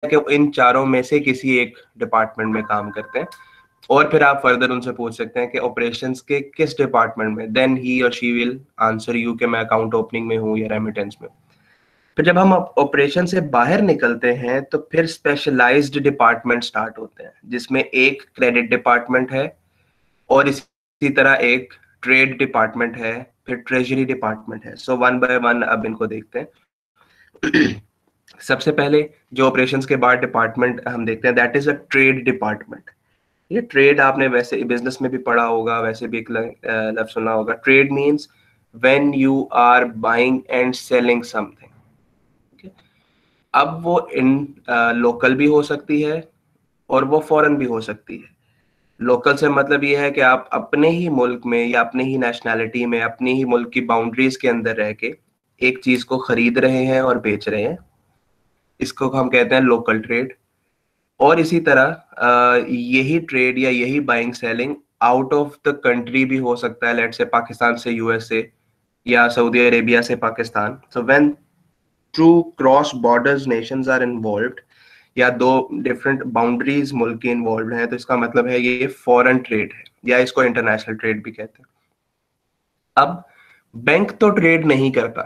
कि इन चारों में से किसी एक डिपार्टमेंट में काम करते हैं, और फिर आप फर्दर उनसे पूछ सकते हैं कि ऑपरेशंस के किस डिपार्टमेंट में, देन ही और शी विल आंसर यू कि मैं अकाउंट ओपनिंग में हूँ या रेमिटेंस में। फिर जब हम ऑपरेशन से बाहर निकलते हैं तो फिर स्पेशलाइज्ड डिपार्टमेंट स्टार्ट होते हैं, जिसमें एक क्रेडिट डिपार्टमेंट है, और इसी तरह एक ट्रेड डिपार्टमेंट है, फिर ट्रेजरी डिपार्टमेंट है। सो वन बाय वन अब इनको देखते हैं। सबसे पहले जो ऑपरेशंस के बाद डिपार्टमेंट हम देखते हैं, that is a trade department. ये ट्रेड आपने वैसे बिजनेस में भी पढ़ा होगा, वैसे भी एक लफ्ज सुना होगा। Trade means when you are buying and selling something. अब वो इन लोकल भी हो सकती है और वो फॉरेन भी हो सकती है। लोकल से मतलब ये है कि आप अपने ही मुल्क में या अपने ही नेशनैलिटी में, अपनी ही मुल्क की बाउंड्रीज के अंदर रह के एक चीज को खरीद रहे हैं और बेच रहे हैं, इसको हम कहते हैं लोकल ट्रेड। और इसी तरह यही ट्रेड या यही buying selling out of the country भी हो सकता है, लेट से पाकिस्तान से यूएसए या सऊदी अरेबिया से Pakistan. So when true cross borders nations are involved, या दो डिफरेंट बाउंड्रीज मुल्क की इन्वॉल्व हैं, तो इसका मतलब है ये फॉरेन ट्रेड है, या इसको इंटरनेशनल ट्रेड भी कहते हैं। अब बैंक तो ट्रेड नहीं करता,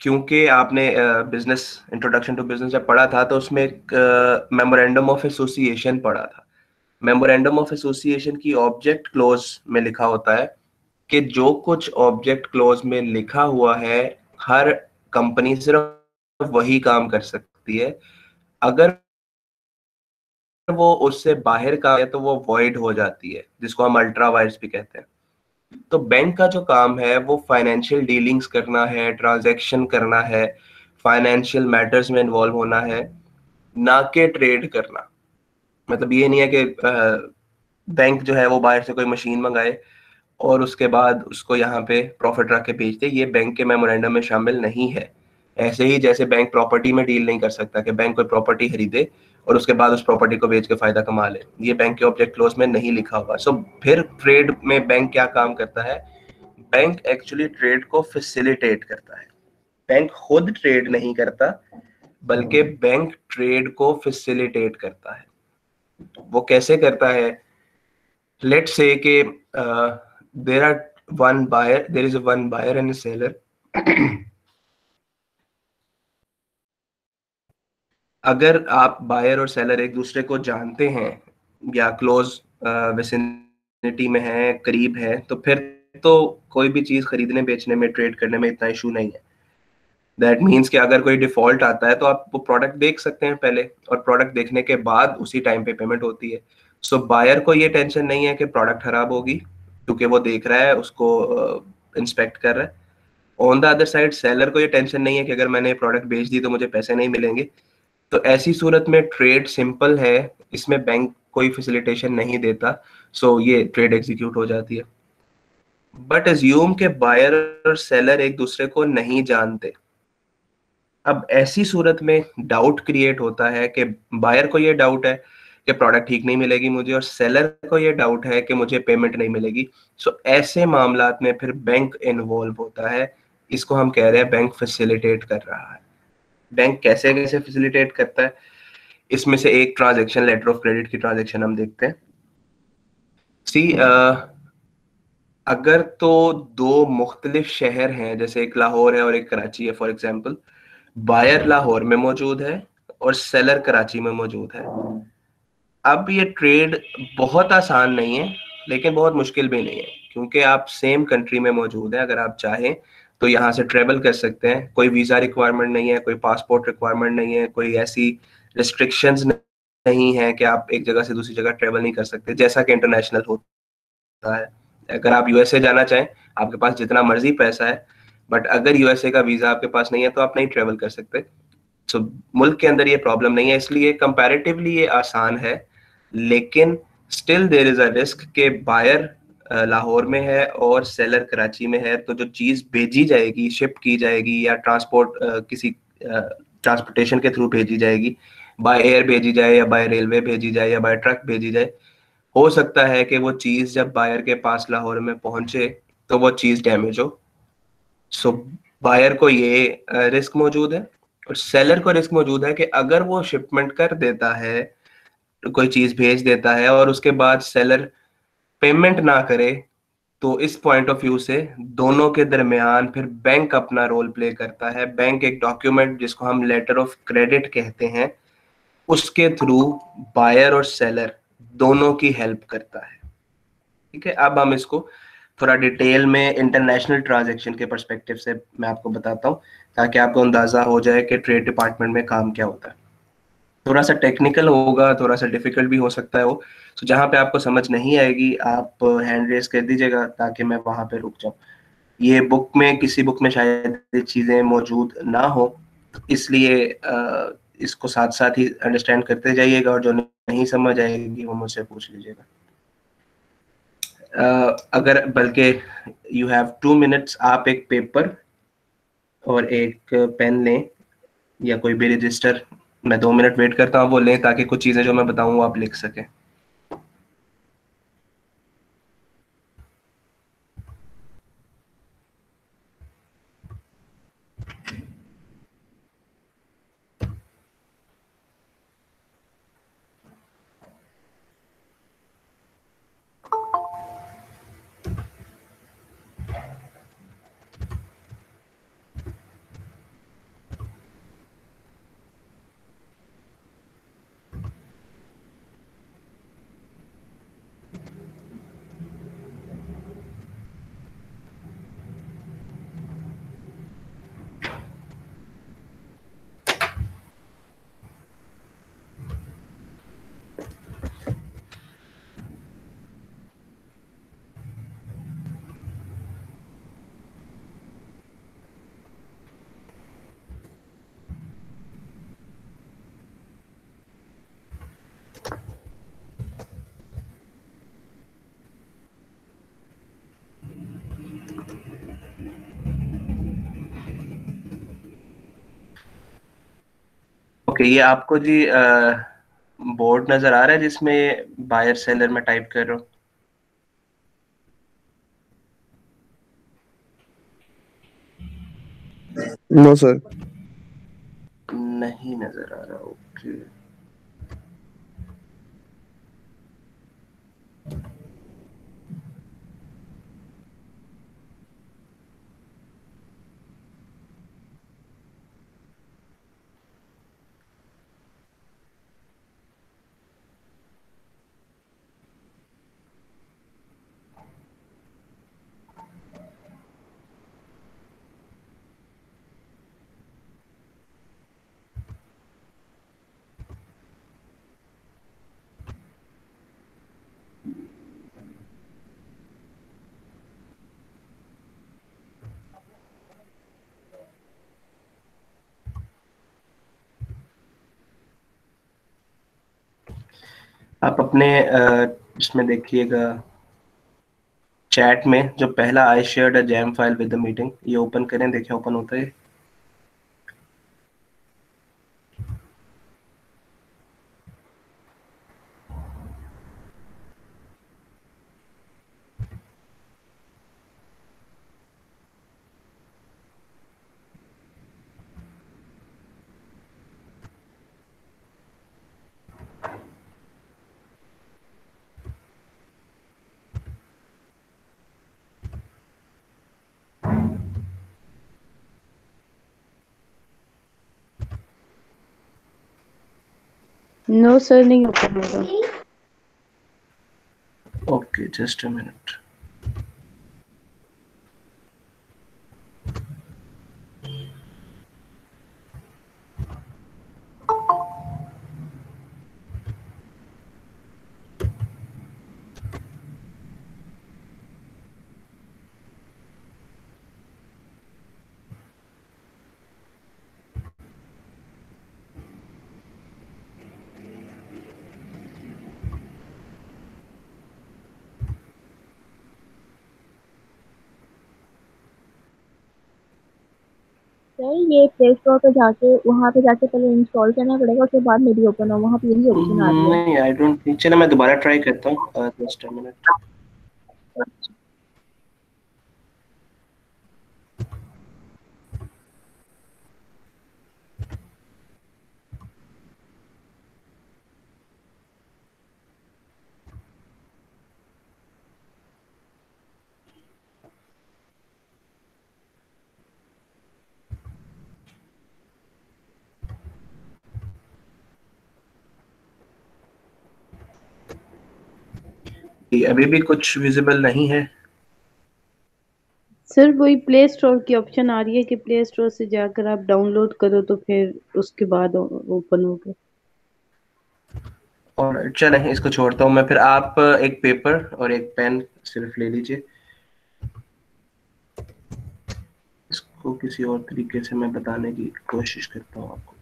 क्योंकि आपने बिजनेस इंट्रोडक्शन टू बिजनेस जब पढ़ा था तो उसमें एक मेमोरेंडम ऑफ एसोसिएशन पढ़ा था। मेमोरेंडम ऑफ एसोसिएशन की ऑब्जेक्ट क्लोज में लिखा होता है कि जो कुछ ऑब्जेक्ट क्लोज में लिखा हुआ है, हर कंपनी सिर्फ वही काम कर सकती है। अगर वो उससे बाहर का है तो वो वॉइड हो जाती है, जिसको हम अल्ट्रा वाइड्स भी कहते हैं। तो बैंक का जो काम है वो फाइनेंशियल डीलिंग्स करना है, ट्रांजैक्शन करना है, फाइनेंशियल मैटर्स में इन्वॉल्व होना है, ना कि ट्रेड करना। मतलब ये नहीं है कि बैंक जो है वो बाहर से कोई मशीन मंगाए और उसके बाद उसको यहाँ पे प्रॉफिट रख के बेच दे। ये बैंक के मेमोरेंडम में शामिल नहीं है। ऐसे ही जैसे बैंक प्रॉपर्टी में डील नहीं कर सकता कि बैंक कोई प्रॉपर्टी खरीदे और उसके बाद उस प्रॉपर्टी को बेच के फायदा कमा ले, ये बैंक के ऑब्जेक्ट क्लोज में नहीं लिखा हुआ। सो फिर ट्रेड में बैंक क्या काम करता है? बैंक एक्चुअली ट्रेड को फैसिलिटेट करता है। बैंक खुद ट्रेड नहीं करता, बल्कि बैंक ट्रेड को फैसिलिटेट करता है। वो कैसे करता है? लेट्स से कि there are one buyer, there is one buyer and seller. अगर आप बायर और सेलर एक दूसरे को जानते हैं या क्लोज विसिनिटी में है, करीब है, तो फिर तो कोई भी चीज खरीदने बेचने में, ट्रेड करने में इतना इशू नहीं है। दैट मीन्स कि अगर कोई डिफॉल्ट आता है तो आप वो प्रोडक्ट देख सकते हैं पहले, और प्रोडक्ट देखने के बाद उसी टाइम पे पेमेंट होती है। सो बायर को ये टेंशन नहीं है कि प्रोडक्ट खराब होगी, क्योंकि वो देख रहा है, उसको इंस्पेक्ट कर रहा है। On the other side seller को ये टेंशन नहीं है कि अगर मैंने प्रोडक्ट बेच दी तो मुझे पैसे नहीं मिलेंगे। तो ऐसी सूरत में ट्रेड सिंपल है, इसमें बैंक कोई फैसिलिटेशन नहीं देता। सो ये ट्रेड एग्जीक्यूट हो जाती है। बट एज्यूम के बायर और सेलर एक दूसरे को नहीं जानते। अब ऐसी सूरत में डाउट क्रिएट होता है कि बायर को ये डाउट है कि प्रोडक्ट ठीक नहीं मिलेगी मुझे, और सेलर को ये डाउट है कि मुझे पेमेंट नहीं मिलेगी। सो ऐसे मामलात में फिर बैंक इन्वॉल्व होता है। इसको हम कह रहे हैं बैंक फैसिलिटेट कर रहा है। बैंक कैसे कैसे फैसिलिटेट करता है? इसमें से एक ट्रांजैक्शन, लेटर ऑफ क्रेडिट की ट्रांजैक्शन हम देखते हैं। सी अगर तो दो मुख्तलिफ शहर हैं, जैसे एक लाहौर है और एक कराची है फॉर एग्जांपल, बायर लाहौर में मौजूद है और सेलर कराची में मौजूद है। अब ये ट्रेड बहुत आसान नहीं है, लेकिन बहुत मुश्किल भी नहीं है, क्योंकि आप सेम कंट्री में मौजूद है। अगर आप चाहें तो यहाँ से ट्रेवल कर सकते हैं, कोई वीजा रिक्वायरमेंट नहीं है, कोई पासपोर्ट रिक्वायरमेंट नहीं है, कोई ऐसी रिस्ट्रिक्शंस नहीं है कि आप एक जगह से दूसरी जगह ट्रेवल नहीं कर सकते, जैसा कि इंटरनेशनल होता है। अगर आप यूएसए जाना चाहें, आपके पास जितना मर्जी पैसा है, बट अगर यूएसए का वीजा आपके पास नहीं है तो आप नहीं ट्रेवल कर सकते। सो मुल्क के अंदर ये प्रॉब्लम नहीं है, इसलिए कंपैरेटिवली ये आसान है। लेकिन still there is a risk के बायर लाहौर में है और सेलर कराची में है, तो जो चीज भेजी जाएगी, शिप की जाएगी, या ट्रांसपोर्ट किसी ट्रांसपोर्टेशन के थ्रू भेजी जाएगी, बाय एयर भेजी जाए या बाय रेलवे भेजी जाए या बाय ट्रक भेजी जाए, हो सकता है कि वो चीज जब बायर के पास लाहौर में पहुंचे तो वो चीज डैमेज हो। सो बायर को ये रिस्क मौजूद है, और सेलर को रिस्क मौजूद है कि अगर वो शिपमेंट कर देता है, कोई चीज भेज देता है और उसके बाद सेलर पेमेंट ना करे, तो इस पॉइंट ऑफ व्यू से दोनों के दरमियान फिर बैंक अपना रोल प्ले करता है। बैंक एक डॉक्यूमेंट जिसको हम लेटर ऑफ क्रेडिट कहते हैं, उसके थ्रू बायर और सेलर दोनों की हेल्प करता है। ठीक है, अब हम इसको थोड़ा डिटेल में इंटरनेशनल ट्रांजैक्शन के पर्सपेक्टिव से मैं आपको बताता हूँ, ताकि आपको अंदाजा हो जाए कि ट्रेड डिपार्टमेंट में काम क्या होता है। थोड़ा सा टेक्निकल होगा, थोड़ा सा डिफिकल्ट भी हो सकता है वो, तो जहाँ पे आपको समझ नहीं आएगी आप हैंड रेस कर दीजिएगा ताकि मैं वहां पे रुक जाऊँ। ये बुक में, किसी बुक में शायद ये चीजें मौजूद ना हो, इसलिए इसको साथ साथ ही अंडरस्टैंड करते जाइएगा, और जो नहीं समझ आएगी वो मुझसे पूछ लीजिएगा। अगर बल्कि यू हैव 2 मिनट्स, आप एक पेपर और एक पेन लें या कोई भी रजिस्टर, मैं 2 मिनट वेट करता हूँ वो लें, ताकि कुछ चीजें जो मैं बताऊँ वो आप लिख सकें। ओके, ये आपको जी बोर्ड नजर आ रहा है जिसमें बायर सेलर में टाइप कर रहा हूँ? No sir. नहीं नजर आ रहा, ओके। आप अपने इसमें देखिएगा, चैट में जो पहला I shared a jam file with the meeting, ये ओपन करें, देखें ओपन होता है। नो सर, नहीं ओपन होगा। Okay, just a minute. Sir ये प्ले स्टोर पे जाके, वहाँ पे जाके पहले इंस्टॉल करना पड़ेगा, उसके बाद मेरी ओपन हो, वहाँ पे यही ऑप्शन आ रही है। नहीं, आई डोंट थिंक। चलो मैं दोबारा ट्राई करता हूँ, जस्ट अ मिनट। ये अभी भी कुछ विजिबल नहीं है। सर वही प्ले स्टोर की ऑप्शन आ रही है कि प्ले स्टोर से जाकर आप डाउनलोड करो तो फिर उसके बाद ओपन होगा। और चलें, इसको छोड़ता हूँ मैं, फिर आप एक पेपर और एक पेन सिर्फ ले लीजिए। इसको किसी और तरीके से मैं बताने की कोशिश करता हूँ आपको।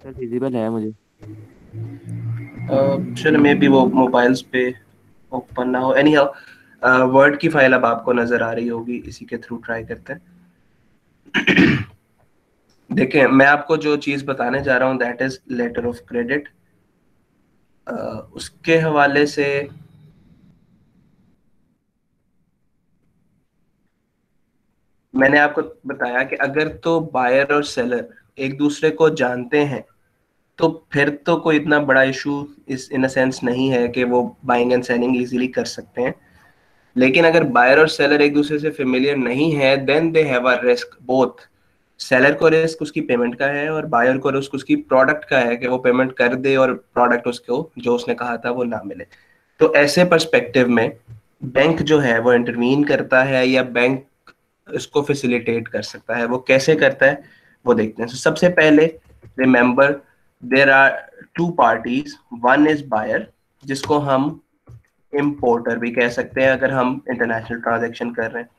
सर विजिबल है मुझे। चलो मे बी वो मोबाइल्स पे ओपन ना हो। एनी हाउ वर्ड की फाइल अब आपको नजर आ रही होगी, इसी के थ्रू ट्राई करते हैं। देखिए, मैं आपको जो चीज बताने जा रहा हूँ that is letter of credit. उसके हवाले से मैंने आपको बताया कि अगर तो बायर और सेलर एक दूसरे को जानते हैं तो फिर तो कोई इतना बड़ा इशू इस इन अ सेंस नहीं है कि वो बाइंग एंड सेलिंग इजीली कर सकते हैं। लेकिन अगर बायर और सेलर एक दूसरे से फेमिलियर नहीं है then they have a risk both. Seller को रिस्क उसकी पेमेंट का है और बायर को रिस्क उसकी प्रोडक्ट का है कि वो पेमेंट कर दे और प्रोडक्ट उसको जो उसने कहा था वो ना मिले। तो ऐसे पर्सपेक्टिव में बैंक जो है वो इंटरवीन करता है या बैंक इसको फैसिलिटेट कर सकता है। वो कैसे करता है वो देखते हैं। So, सबसे पहले remember there are two parties, one is buyer जिसको हम इम्पोर्टर भी कह सकते हैं अगर हम इंटरनेशनल ट्रांजैक्शन कर रहे हैं,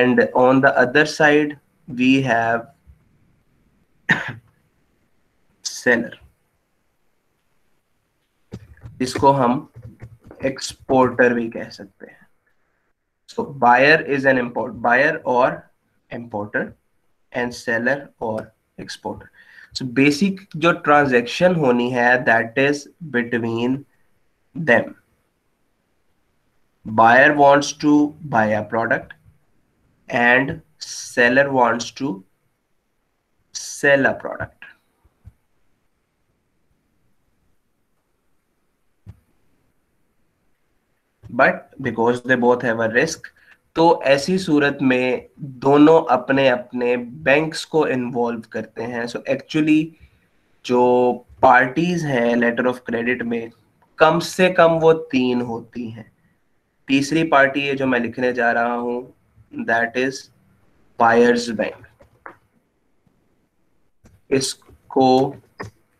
and on the other side we have seller जिसको हम एक्सपोर्टर भी कह सकते हैं। So buyer is an import, buyer or importer, and seller or exporter. So basic जो ट्रांजैक्शन होनी है that is between them. Buyer wants to buy a product and seller wants to sell a product. But because they both have a risk, तो ऐसी सूरत में दोनों अपने अपने banks को इन्वॉल्व करते हैं। सो एक्चुअली जो पार्टीज हैं लेटर ऑफ क्रेडिट में कम से कम वो तीन होती हैं। तीसरी पार्टी है जो मैं लिखने जा रहा हूं दैट इज बायर्स बैंक। इसको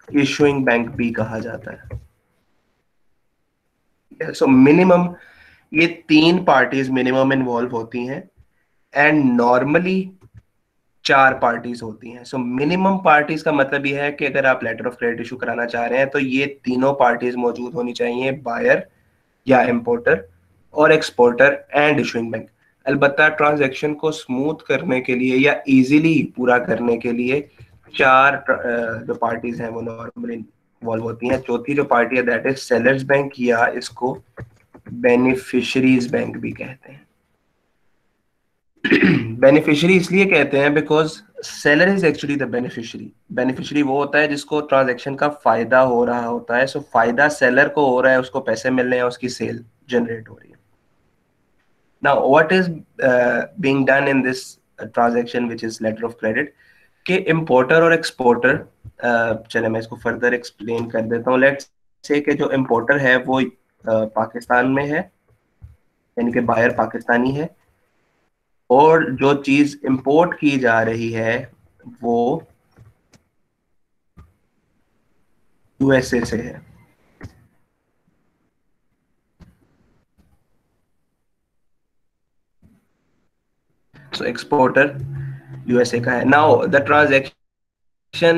इशुइंग बैंक भी कहा जाता है। सो मिनिमम ये तीन पार्टीज मिनिमम इन्वॉल्व होती हैं एंड नॉर्मली चार पार्टीज होती हैं। सो मिनिमम पार्टीज का मतलब ये है कि अगर आप लेटर ऑफ क्रेडिट इशू कराना चाह रहे हैं तो ये तीनों पार्टीज मौजूद होनी चाहिए, बायर या इंपोर्टर और एक्सपोर्टर एंड इशुइंग बैंक। अलबत्ता ट्रांजैक्शन को स्मूथ करने के लिए या इजीली पूरा करने के लिए चार जो पार्टीज हैं वो नॉर्मली इन्वॉल्व होती हैं। चौथी जो पार्टी है दैट इज सेलर्स बैंक या इसको बेनिफिशरीज बैंक भी कहते हैं। बेनिफिशियरी इसलिए कहते हैं because seller is actually the beneficiary. Beneficiary वो होता है जिसको ट्रांजैक्शन का फायदा हो रहा होता है। सो फायदा सेलर को हो रहा है, उसको पैसे मिल रहे हैं, उसकी सेल जनरेट हो रही है। Now what is being done in this transaction which is letter of credit कि इंपोर्टर और एक्सपोर्टर, चले मैं इसको फर्दर एक्सप्लेन कर देता हूँ। लेट्स से कि जो इंपोर्टर है वो पाकिस्तान में है, यानी कि बायर पाकिस्तानी है, और जो चीज इंपोर्ट की जा रही है वो यूएसए से है। सो एक्सपोर्टर यूएसए का है। नाउ द ट्रांजैक्शन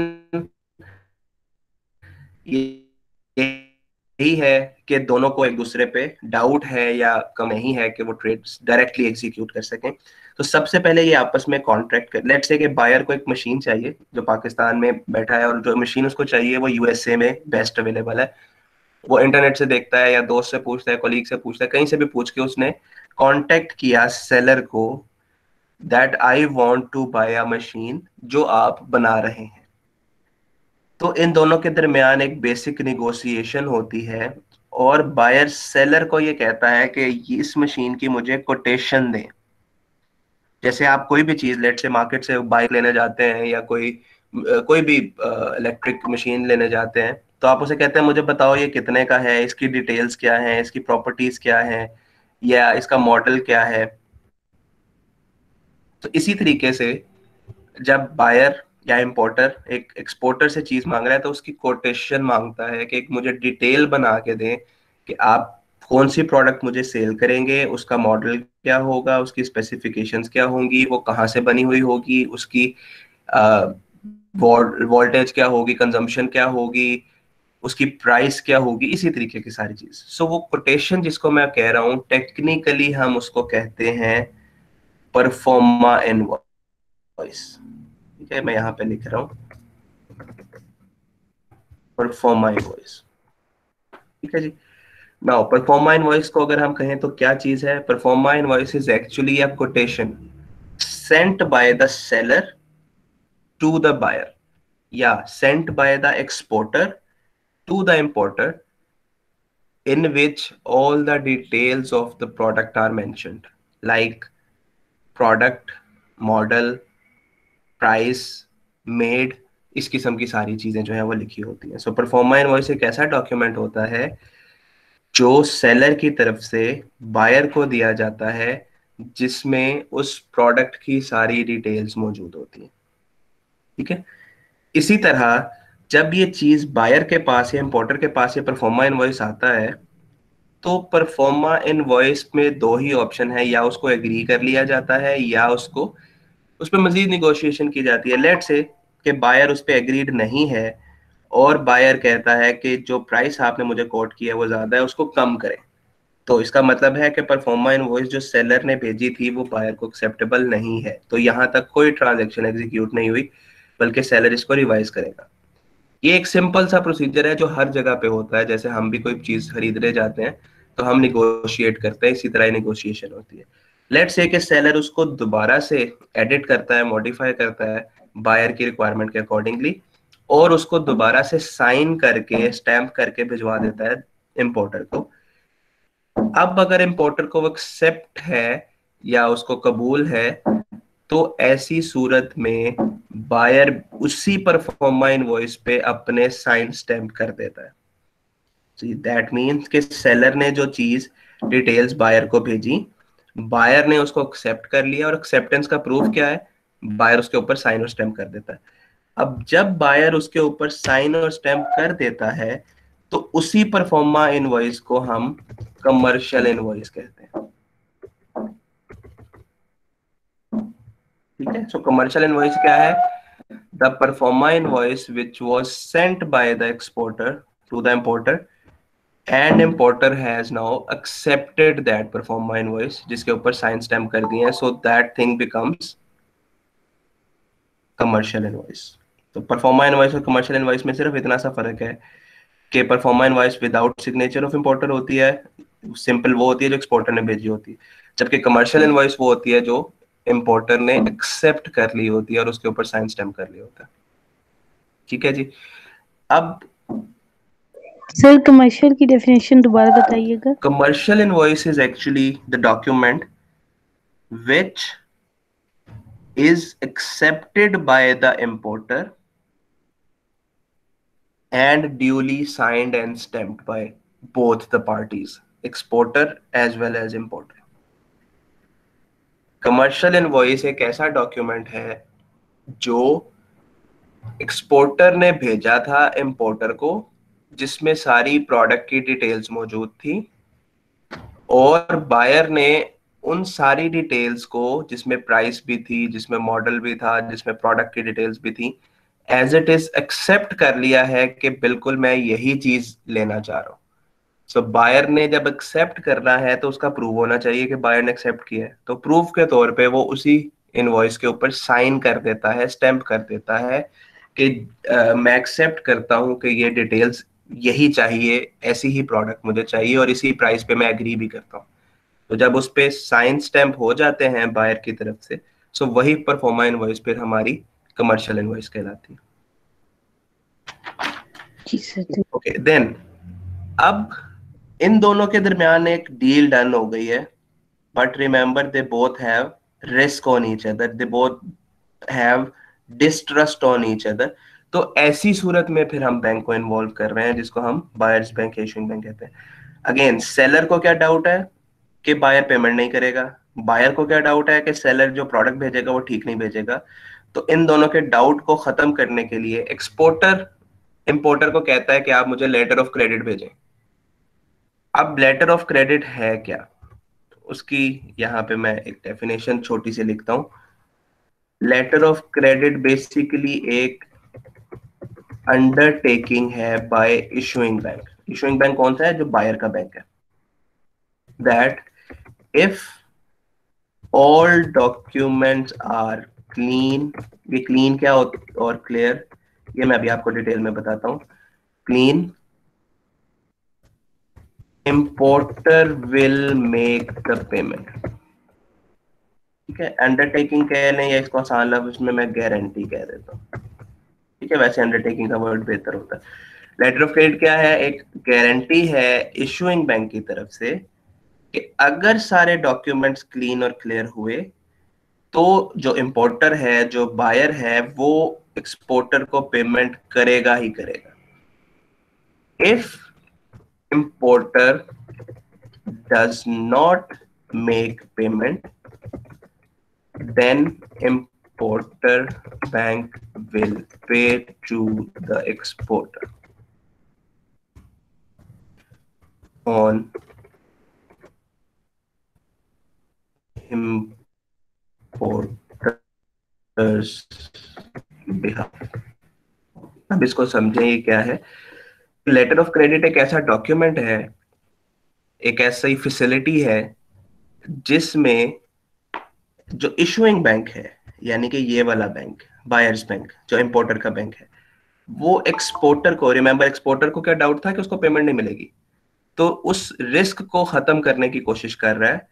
यही है कि दोनों को एक दूसरे पे डाउट है या कम नहीं है कि वो ट्रेड डायरेक्टली एग्जीक्यूट कर सकें। तो सबसे पहले ये आपस में कॉन्ट्रैक्ट कर, लेट्स से कि बायर को एक मशीन चाहिए जो पाकिस्तान में बैठा है और जो मशीन उसको चाहिए वो यूएसए में बेस्ट अवेलेबल है। वो इंटरनेट से देखता है या दोस्त से पूछता है, कोलीग से पूछता है, कहीं से भी पूछ के उसने कांटेक्ट किया सेलर को that I want to buy a machine जो आप बना रहे हैं। तो इन दोनों के दरमियान एक बेसिक निगोशिएशन होती है और बायर सेलर को ये कहता है कि इस मशीन की मुझे कोटेशन दें। जैसे आप कोई भी चीज लेट से मार्केट से बाइक लेने जाते हैं या कोई भी इलेक्ट्रिक मशीन लेने जाते हैं, तो आप उसे कहते हैं मुझे बताओ ये कितने का है, इसकी डिटेल्स क्या है, इसकी प्रॉपर्टीज क्या है, या इसका मॉडल क्या है। तो इसी तरीके से जब बायर या इंपोर्टर एक एक्सपोर्टर से चीज मांग रहा है तो उसकी कोटेशन मांगता है कि एक मुझे डिटेल बना के दें कि आप कौन सी प्रोडक्ट मुझे सेल करेंगे, उसका मॉडल क्या होगा, उसकी स्पेसिफिकेशंस क्या होंगी, वो कहाँ से बनी हुई होगी, उसकी वोल्टेज क्या होगी, कंजम्पशन क्या होगी, उसकी प्राइस क्या होगी, इसी तरीके की सारी चीज। सो वो कोटेशन जिसको मैं कह रहा हूँ टेक्निकली हम उसको कहते हैं परफॉर्मा इनवॉइस। ठीक है, मैं यहाँ पे लिख रहा हूँ परफॉर्मा इनवॉइस। ठीक है जी। नाउ परफॉर्मा इनवॉइस को अगर हम कहें तो क्या चीज है? Proforma invoice is actually a quotation sent by the seller to the buyer या sent by the exporter to the importer in which all the details of the product are mentioned like product, model, price, made, इस किस्म की सारी चीजें जो है वो लिखी होती हैं। सो परफॉर्मा इनवॉइस एक ऐसा डॉक्यूमेंट होता है जो सेलर की तरफ से बायर को दिया जाता है जिसमें उस प्रोडक्ट की सारी डिटेल्स मौजूद होती हैं। ठीक है, इसी तरह जब ये चीज बायर के पास या इंपोर्टर के पास ये परफॉर्मा इनवॉइस आता है तो परफॉर्मा इनवॉइस में दो ही ऑप्शन है, या उसको एग्री कर लिया जाता है या उसको उस पर मजीद निगोशिएशन की जाती है। लेट से कि बायर उस पर एग्रीड नहीं है और बायर कहता है कि जो प्राइस आपने मुझे कोट किया है वो ज्यादा है, उसको कम करें, तो इसका मतलब है कि परफॉर्मा इनवॉइस जो सेलर ने भेजी थी वो बायर को एक्सेप्टेबल नहीं है। तो यहाँ तक कोई ट्रांजैक्शन एग्जीक्यूट नहीं हुई बल्कि सेलर इसको रिवाइज करेगा। ये एक सिंपल सा प्रोसीजर है जो हर जगह पे होता है। जैसे हम भी कोई चीज खरीदने जाते हैं तो हम निगोशिएट करते हैं, इसी तरह निगोशिएशन होती है। लेट्स से कि सेलर उसको दोबारा से एडिट करता है, मॉडिफाई करता है बायर की रिक्वायरमेंट के अकॉर्डिंगली, और उसको दोबारा से साइन करके स्टैंप करके भिजवा देता है इंपोर्टर को। अब अगर इंपोर्टर को वो एक्सेप्ट है या उसको कबूल है तो ऐसी सूरत में बायर उसी परफॉर्मा इनवॉइस पे अपने साइन स्टैम्प कर देता है। दैट मीन्स कि सेलर ने जो चीज डिटेल्स बायर को भेजी, बायर ने उसको एक्सेप्ट कर लिया, और एक्सेप्टेंस का प्रूफ क्या है? बायर उसके ऊपर साइन और स्टैम्प कर देता है। अब जब बायर उसके ऊपर साइन और स्टैम्प कर देता है तो उसी परफॉर्मा इनवॉइस को हम कमर्शियल इनवॉइस कहते हैं। ठीक है, सो कमर्शियल इनवॉइस क्या है? The proforma invoice which was sent by the exporter to the importer and importer has now accepted that proforma invoice, जिसके ऊपर साइन स्टैम्प कर दिए हैं, so that thing becomes commercial invoice. तो परफॉर्मा इनवॉइस और commercial invoice में सिर्फ इतना सा फर्क है कि proforma invoice without signature of importer होती है, सिंपल वो होती है जो एक्सपोर्टर ने भेजी होती है, जबकि कमर्शियल इनवॉइस वो होती है जो इंपोर्टर ने एक्सेप्ट कर ली होती है और उसके ऊपर साइन स्टैम्प कर लिया होता है। ठीक है जी। अब सर कमर्शियल की डेफिनेशन दोबारा बताइएगा। Commercial invoice is actually the document which is accepted by the importer and duly signed and stamped by both the parties, exporter as well as importer. Commercial invoice एक ऐसा document है जो exporter ने भेजा था importer को, जिसमें सारी प्रोडक्ट की डिटेल्स मौजूद थी, और बायर ने उन सारी डिटेल्स को, जिसमें प्राइस भी थी, जिसमें मॉडल भी था, जिसमें प्रोडक्ट की डिटेल्स भी थी, एज इट इज एक्सेप्ट कर लिया है कि बिल्कुल मैं यही चीज लेना चाह रहा हूँ। सो बायर ने जब एक्सेप्ट करना है तो उसका प्रूव होना चाहिए कि बायर ने एक्सेप्ट किया है, तो प्रूफ के तौर पे वो उसी इनवॉइस के ऊपर साइन कर देता है, स्टैम्प कर देता है कि मैं एक्सेप्ट करता हूँ कि ये डिटेल्स यही चाहिए, ऐसी ही प्रोडक्ट मुझे चाहिए और इसी प्राइस पे मैं एग्री भी करता हूँ। तो जब उस पे साइन स्टैम्प हो जाते हैं बायर की तरफ से, सो वही परफॉर्मा इनवॉइस फिर हमारी कमर्शियल इनवॉइस कहलाती है। जी सर। ओके देन, अब इन दोनों के दरमियान एक डील डन हो गई है, but remember they both have risk on each other, they both have distrust on each other. तो ऐसी सूरत में फिर हम बैंक को इन्वॉल्व कर रहे हैं, जिसको हम बायर्स बैंक, इशूइंग बैंक कहते हैं. अगेन, सेलर को क्या डाउट है कि बायर पेमेंट नहीं करेगा, बायर को क्या डाउट है कि सेलर जो प्रोडक्ट भेजेगा वो ठीक नहीं भेजेगा. तो इन दोनों के डाउट को खत्म करने के लिए एक्सपोर्टर इंपोर्टर को कहता है कि आप मुझे लेटर ऑफ क्रेडिट भेजें. अब लेटर ऑफ क्रेडिट है क्या, उसकी यहाँ पे मैं एक डेफिनेशन छोटी सी लिखता हूं. लेटर ऑफ क्रेडिट बेसिकली एक अंडरटेकिंग है by issuing bank. Issuing bank कौन सा है, जो बायर का बैंक है. That if all documents are clean, ये क्लीन क्या और क्लियर, ये मैं अभी आपको डिटेल में बताता हूं. Clean, importer will make the payment. ठीक है, अंडरटेकिंग कहने या इसको आसान लफ्ज में मैं गारंटी कह देता हूं. ठीक है, वैसे अंडरटेकिंग का वर्ड बेहतर होता है. लेटर ऑफ क्रेडिट क्या है, एक गारंटी है इशूइंग बैंक की तरफ से कि अगर सारे डॉक्यूमेंट्स क्लीन और क्लियर हुए तो जो इंपोर्टर है, जो बायर है, वो एक्सपोर्टर को पेमेंट करेगा ही करेगा. If importer does not make payment, then importer bank will pay to the exporter on importer's behalf. अब इसको समझें ये क्या है. लेटर ऑफ क्रेडिट एक ऐसा डॉक्यूमेंट है, एक ऐसी फैसिलिटी है जिसमें जो इशूइंग बैंक है, यानी कि ये वाला बैंक, बायर्स बैंक, जो इंपोर्टर का बैंक है, वो एक्सपोर्टर को, रिमेंबर एक्सपोर्टर को क्या डाउट था कि उसको पेमेंट नहीं मिलेगी, तो उस रिस्क को खत्म करने की कोशिश कर रहा है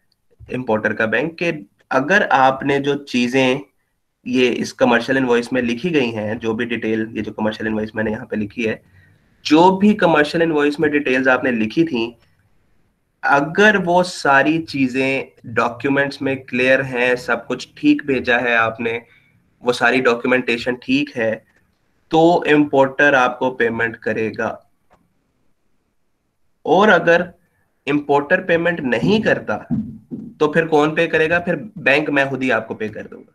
इंपोर्टर का बैंक कि अगर आपने जो चीजें ये इस कमर्शियल इनवॉइस में लिखी गई हैं, जो भी डिटेल, ये जो कमर्शियल इनवॉइस मैंने यहाँ पे लिखी है, जो भी कमर्शियल इनवॉइस में डिटेल्स आपने लिखी थी, अगर वो सारी चीजें डॉक्यूमेंट्स में क्लियर हैं, सब कुछ ठीक भेजा है आपने, वो सारी डॉक्यूमेंटेशन ठीक है, तो इंपोर्टर आपको पेमेंट करेगा. और अगर इंपोर्टर पेमेंट नहीं करता तो फिर कौन पे करेगा, फिर बैंक, मैं खुद ही आपको पे कर दूंगा.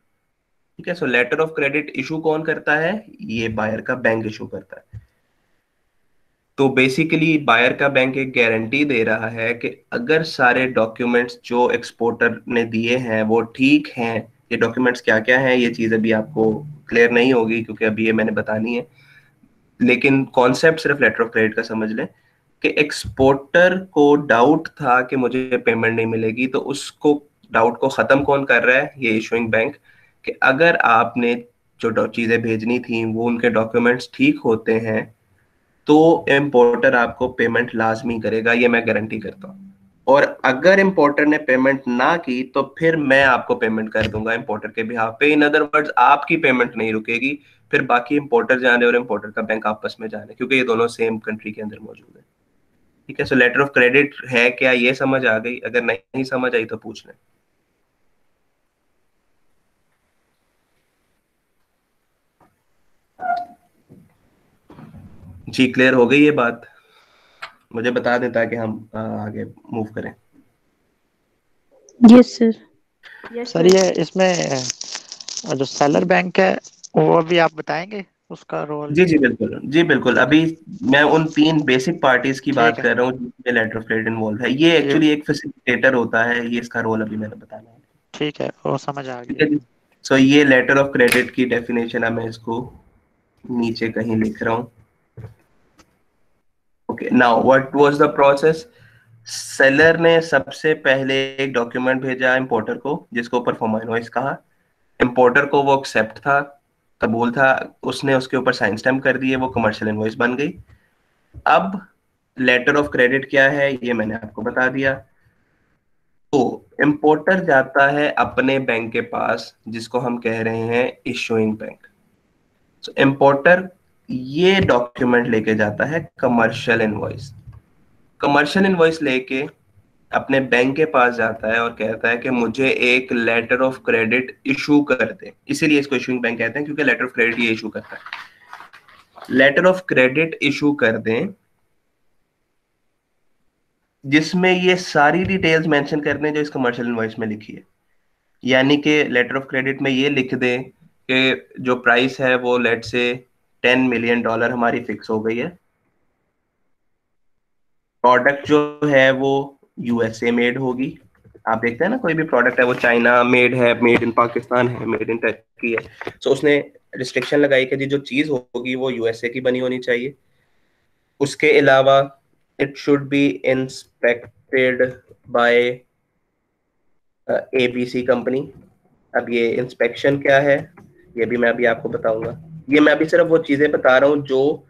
ठीक है, सो लेटर ऑफ क्रेडिट इशू कौन करता है, ये बायर का बैंक इशू करता है. तो बेसिकली बायर का बैंक एक गारंटी दे रहा है कि अगर सारे डॉक्यूमेंट्स जो एक्सपोर्टर ने दिए हैं वो ठीक हैं, ये डॉक्यूमेंट्स क्या क्या हैं, ये चीज अभी आपको क्लियर नहीं होगी क्योंकि अभी ये मैंने बतानी है, लेकिन कॉन्सेप्ट सिर्फ लेटर ऑफ क्रेडिट का समझ लें कि एक्सपोर्टर को डाउट था कि मुझे पेमेंट नहीं मिलेगी, तो उसको डाउट को खत्म कौन कर रहा है, ये इशूइंग बैंक, कि अगर आपने जो चीजें भेजनी थी वो उनके डॉक्यूमेंट्स ठीक होते हैं तो इंपोर्टर आपको पेमेंट लाजमी करेगा, ये मैं गारंटी करता हूँ. और अगर इंपोर्टर ने पेमेंट ना की तो फिर मैं आपको पेमेंट कर दूंगा इंपोर्टर के बिहाफ पे. इन अदर वर्ड्स, आपकी पेमेंट नहीं रुकेगी, फिर बाकी इंपोर्टर जाने और इंपोर्टर का बैंक आपस में जाने, क्योंकि ये दोनों सेम कंट्री के अंदर मौजूद है. ठीक है, सो लेटर ऑफ क्रेडिट है क्या, ये समझ आ गई? अगर नहीं समझ आई तो पूछ लें. जी, क्लियर हो गई ये बात? मुझे बता देता है कि हम आगे मूव करें. Yes sir. सर ये इसमें जो सेलर बैंक है वो भी आप बताएंगे उसका रोल? जी जी बिल्कुल, जी बिल्कुल. अभी मैं उन 3 बेसिक पार्टीज की बात कर रहा हूँ जिसमें लेटर ऑफ क्रेडिट इन्वॉल्व है. ये एक्चुअली एक फैसिलिटेटर होता है, ये इसका रोल अभी मैंने बताना है. ठीक है, वो समझ आ ठीक है गया. जी. सो ये लेटर ऑफ क्रेडिट की डेफिनेशन है, मैं इसको नीचे कहीं लिख रहा हूँ. Okay, now what was the process. Seller ने सबसे पहले एक डॉक्यूमेंट भेजा इंपोर्टर को जिसको परफॉर्मा इनवॉइस कहा. इंपोर्टर को वो एक्सेप्ट था, कबूल था, उसने उसके ऊपर साइन स्टैम्प कर दिए, वो कमर्शियल इनवॉइस बन गई. अब लेटर ऑफ क्रेडिट क्या है ये मैंने आपको बता दिया. तो इंपोर्टर जाता है अपने बैंक के पास जिसको हम कह रहे हैं इशूइंग बैंक. सो इंपोर्टर ये डॉक्यूमेंट लेके जाता है कमर्शियल इनवॉइस. कमर्शियल इनवॉइस लेके अपने बैंक के पास जाता है और कहता है कि मुझे एक लेटर ऑफ क्रेडिट इशू कर दे, इसीलिए इसको इशूइंग बैंक कहते हैं क्योंकि लेटर ऑफ क्रेडिट ये इशू करता है। लेटर ऑफ क्रेडिट इशू कर दें जिसमें ये सारी डिटेल्स मेंशन कर दें जो इस कमर्शियल इनवॉइस में लिखी है। यानी कि लेटर ऑफ क्रेडिट में ये लिख दें कि जो प्राइस है वो लेट से $10 मिलियन हमारी फिक्स हो गई है, प्रोडक्ट जो है वो यूएसए मेड होगी। आप देखते हैं ना कोई भी प्रोडक्ट है वो चाइना मेड है, मेड इन पाकिस्तान है, मेड इन टर्की है, तो उसने रिस्ट्रिक्शन लगाई कि जी जो चीज होगी वो यूएसए की बनी होनी चाहिए। उसके अलावा it should be inspected bye ABC company. अब ये इंस्पेक्शन क्या है ये भी मैं अभी आपको बताऊंगा। ये मैं अभी सिर्फ वो चीजें बता रहा हूं जो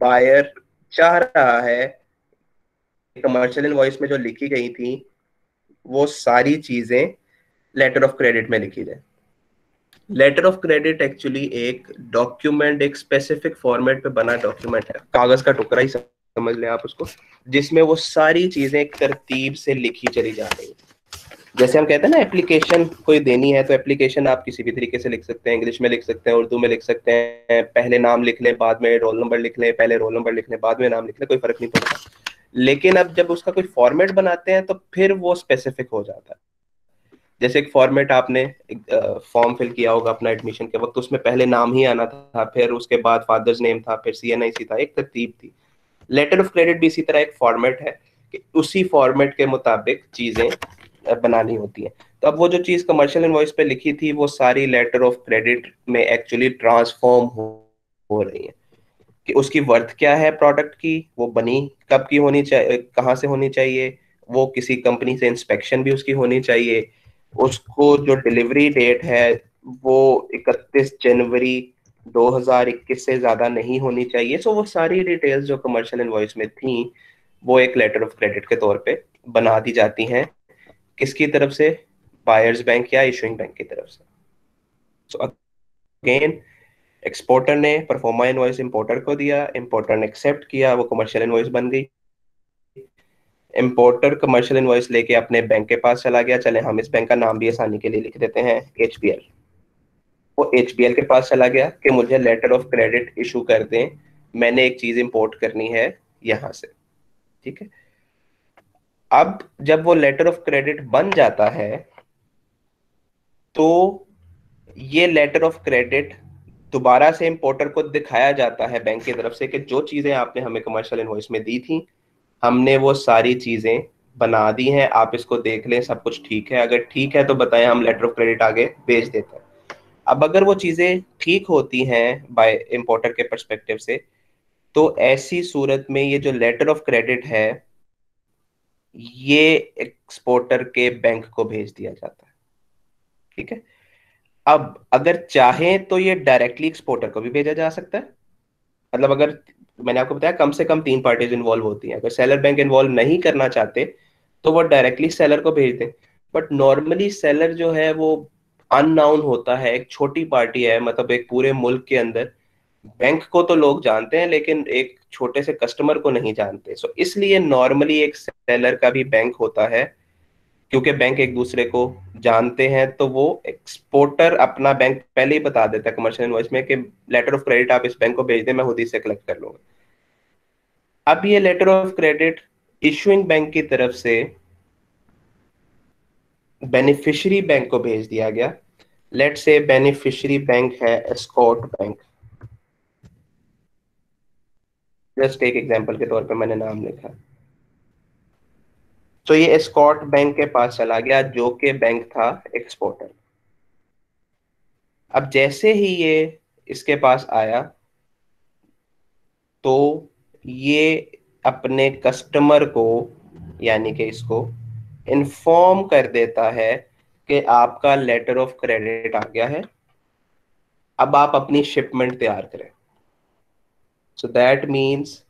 बायर चाह रहा है। कमर्शियल इनवॉइस में जो लिखी गई थी वो सारी चीजें लेटर ऑफ क्रेडिट में लिखी जाए। लेटर ऑफ क्रेडिट एक्चुअली एक डॉक्यूमेंट, एक स्पेसिफिक फॉर्मेट पे बना डॉक्यूमेंट है, कागज का टुकड़ा ही समझ लें आप उसको, जिसमें वो सारी चीजें एक तरतीब से लिखी चली जा रही है। जैसे हम कहते हैं ना एप्लीकेशन कोई देनी है तो एप्लीकेशन आप किसी भी तरीके से लिख सकते हैं, इंग्लिश में लिख सकते हैं, उर्दू में लिख सकते हैं, पहले नाम लिख लें बाद में रोल नंबर लिख लें, पहले रोल नंबर लिख लें बाद में नाम लिख लें, कोई फर्क नहीं पड़ता। लेकिन अब जब उसका कोई फॉर्मेट बनाते हैं तो फिर वो स्पेसिफिक हो जाता है। जैसे एक फॉर्मेट आपने फॉर्म फिल किया होगा अपना एडमिशन के वक्त, उसमें पहले नाम ही आना था, फिर उसके बाद फादर्स नेम था, फिर CNIC था, एक तरतीब थी। लेटर ऑफ क्रेडिट भी इसी तरह एक फॉर्मेट है कि उसी फॉर्मेट के मुताबिक चीजें बनानी होती है। तो अब वो जो चीज कमर्शियल इनवॉइस पे लिखी थी वो सारी लेटर ऑफ क्रेडिट में एक्चुअली ट्रांसफॉर्म हो रही है कि उसकी वर्थ क्या है प्रोडक्ट की, वो बनी कब की होनी चाहिए, कहाँ से होनी चाहिए, वो किसी कंपनी से इंस्पेक्शन भी उसकी होनी चाहिए, उसको जो डिलीवरी डेट है वो 31 जनवरी 2021 से ज्यादा नहीं होनी चाहिए। सो वो सारी डिटेल्स जो कमर्शियल इनवॉइस में थी वो एक लेटर ऑफ क्रेडिट के तौर पे बना दी जाती हैं। किसकी तरफ से? बायर्स बैंक या इशूइंग बैंक की तरफ से। सो अगेन एक्सपोर्टर ने परफॉर्मा इनवॉइस इंपोर्टर को दिया, इंपोर्टर ने एक्सेप्ट किया, वो कमर्शियल इनवॉइस बन गई। इंपोर्टर कमर्शियल इनवॉइस लेके अपने बैंक के पास चला गया, चले हम इस बैंक का नाम भी आसानी के लिए लिख देते हैं HBL। वो HBL के पास चला गया कि मुझे लेटर ऑफ क्रेडिट इशू कर दें, मैंने एक चीज इंपोर्ट करनी है यहां से। ठीक है, अब जब वो लेटर ऑफ क्रेडिट बन जाता है तो ये लेटर ऑफ क्रेडिट दोबारा से इंपोर्टर को दिखाया जाता है बैंक की तरफ से कि जो चीजें आपने हमें कमर्शियल इनवॉइस में दी थी हमने वो सारी चीजें बना दी हैं, आप इसको देख लें, सब कुछ ठीक है, अगर ठीक है तो बताएं, हम लेटर ऑफ क्रेडिट आगे भेज देते हैं। अब अगर वो चीजें ठीक होती हैं बाय इंपोर्टर के पर्सपेक्टिव से तो ऐसी सूरत में ये जो लेटर ऑफ क्रेडिट है ये एक्सपोर्टर के बैंक को भेज दिया जाता है। ठीक है, अब अगर चाहें तो ये डायरेक्टली एक्सपोर्टर को भी भेजा जा सकता है। मतलब अगर मैंने आपको बताया कम से कम 3 पार्टीज इन्वॉल्व होती हैं, अगर सेलर बैंक इन्वॉल्व नहीं करना चाहते तो वो डायरेक्टली सेलर को भेज दें। बट नॉर्मली सेलर जो है वो अननाउन होता है, एक छोटी पार्टी है, मतलब एक पूरे मुल्क के अंदर बैंक को तो लोग जानते हैं लेकिन एक छोटे से कस्टमर को नहीं जानते। सो इसलिए नॉर्मली एक सेलर का भी बैंक होता है, क्योंकि बैंक एक दूसरे को जानते हैं तो वो एक्सपोर्टर अपना बैंक पहले ही बता देता है कमर्शियल इनवॉइस में कि लेटर ऑफ क्रेडिट आप इस बैंक को भेज दें, मैं खुद ही से कलेक्ट कर लूंगा। अब ये letter of credit issuing bank की तरफ से बेनिफिशियरी बैंक को भेज दिया गया। लेट से बेनिफिशियरी बैंक है एस्कॉर्ट बैंक, जस्ट एक एग्जांपल के तौर पे मैंने नाम लिखा। तो ये एस्कॉर्ट बैंक के पास चला गया जो कि बैंक था एक्सपोर्टर। अब जैसे ही ये इसके पास आया तो ये अपने कस्टमर को यानी कि इसको इन्फॉर्म कर देता है कि आपका लेटर ऑफ क्रेडिट आ गया है, अब आप अपनी शिपमेंट तैयार करें। सो दैट मीन्स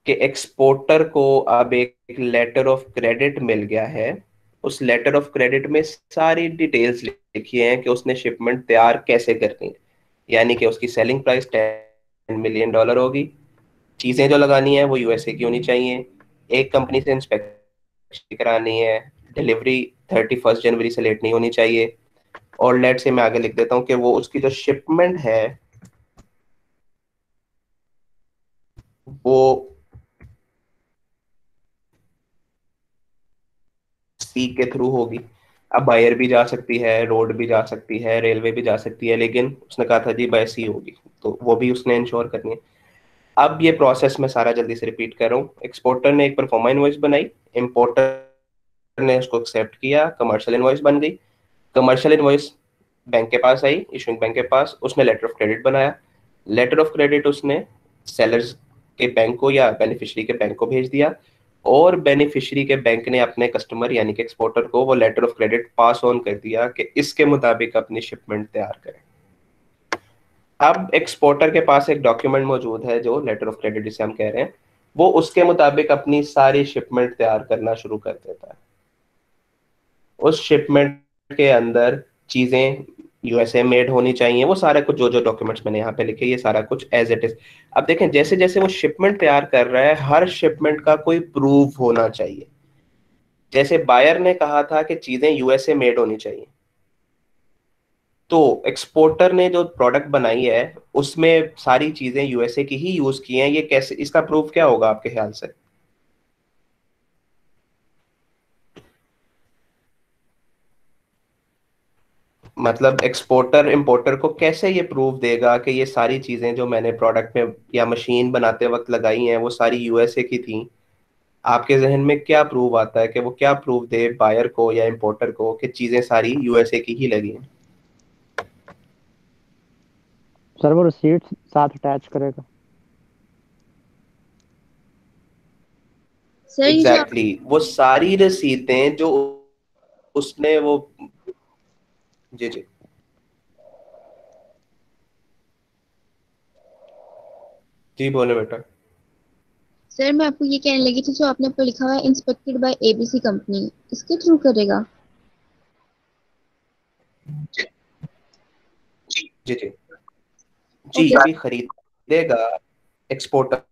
कि एक्सपोर्टर को अब एक लेटर ऑफ क्रेडिट मिल गया है। उस लेटर ऑफ क्रेडिट में सारी डिटेल्स लिखी हैं कि उसने शिपमेंट तैयार कैसे करनी है, यानी कि उसकी सेलिंग प्राइस $10 मिलियन होगी, चीजें जो लगानी है वो यूएसए की होनी चाहिए, एक कंपनी से इंस्पेक्शन करानी है, डिलीवरी 31 जनवरी से लेट नहीं होनी चाहिए। और लेट से मैं आगे लिख देता हूँ कि वो उसकी जो शिपमेंट है वो सी के थ्रू होगी। अब बायर भी जा सकती है, रोड भी जा सकती है, रेलवे भी जा सकती है, लेकिन उसने कहा था जी बाय सी होगी, तो वो भी उसने इंश्योर करनी है। अब ये प्रोसेस मैं सारा जल्दी से रिपीट कर रहा हूँ। एक्सपोर्टर ने एक परफॉर्मा इनवॉइस बनाई, इंपोर्टर ने उसको एक्सेप्ट किया, कमर्शियल इनवॉइस बन गई। कमर्शियल इनवॉइस बैंक के पास आई, इशूइंग बैंक के पास, उसने लेटर ऑफ क्रेडिट बनाया। लेटर ऑफ क्रेडिट उसने सेलर्स के बैंक को या बेनिफिशियरी के बैंक को भेज दिया, और बेनिफिशियरी के बैंक ने अपने कस्टमर यानी कि एक्सपोर्टर को वो letter of credit pass on कर दिया कि इसके मुताबिक अपनी शिपमेंट तैयार करें। अब एक्सपोर्टर के पास एक डॉक्यूमेंट मौजूद है जो लेटर ऑफ क्रेडिट जिसे हम कह रहे हैं, वो उसके मुताबिक अपनी सारी शिपमेंट तैयार करना शुरू कर देता है। उस शिपमेंट के अंदर चीजें यूएसए मेड होनी चाहिए, वो सारा कुछ जो जो डॉक्यूमेंट्स मैंने यहाँ पे लिखे ये सारा कुछ एज इट इज। अब देखें जैसे जैसे वो शिपमेंट तैयार कर रहा है, हर शिपमेंट का कोई प्रूफ होना चाहिए। जैसे बायर ने कहा था कि चीजें यूएसए मेड होनी चाहिए, तो एक्सपोर्टर ने जो प्रोडक्ट बनाई है उसमें सारी चीजें यूएसए की ही यूज की हैं। ये कैसे, इसका प्रूफ क्या होगा आपके ख्याल से? मतलब एक्सपोर्टर इंपोर्टर को कैसे ये प्रूफ देगा कि ये सारी चीजें जो मैंने प्रोडक्ट में या मशीन बनाते वक्त लगाई हैं वो सारी यूएसए की थी? आपके जहन में क्या प्रूफ आता है कि वो क्या प्रूफ दे बायर को या इंपोर्टर को कि चीजें सारी यूएसए की ही लगी हैं? सर वो रिसीट साथ अटैच करेगा। सर ये जो एग्जैक्टली वो सारी रसीदें जो उसने वो, जी जी जी बोले बेटा। सर मैं आपको ये कहने लगी थी, जो आपने ऊपर लिखा हुआ है इंस्पेक्टेड बाय एबीसी कंपनी, इसके थ्रू करेगा? जी जी जी ओके। भी खरीदेगा एक्सपोर्टर।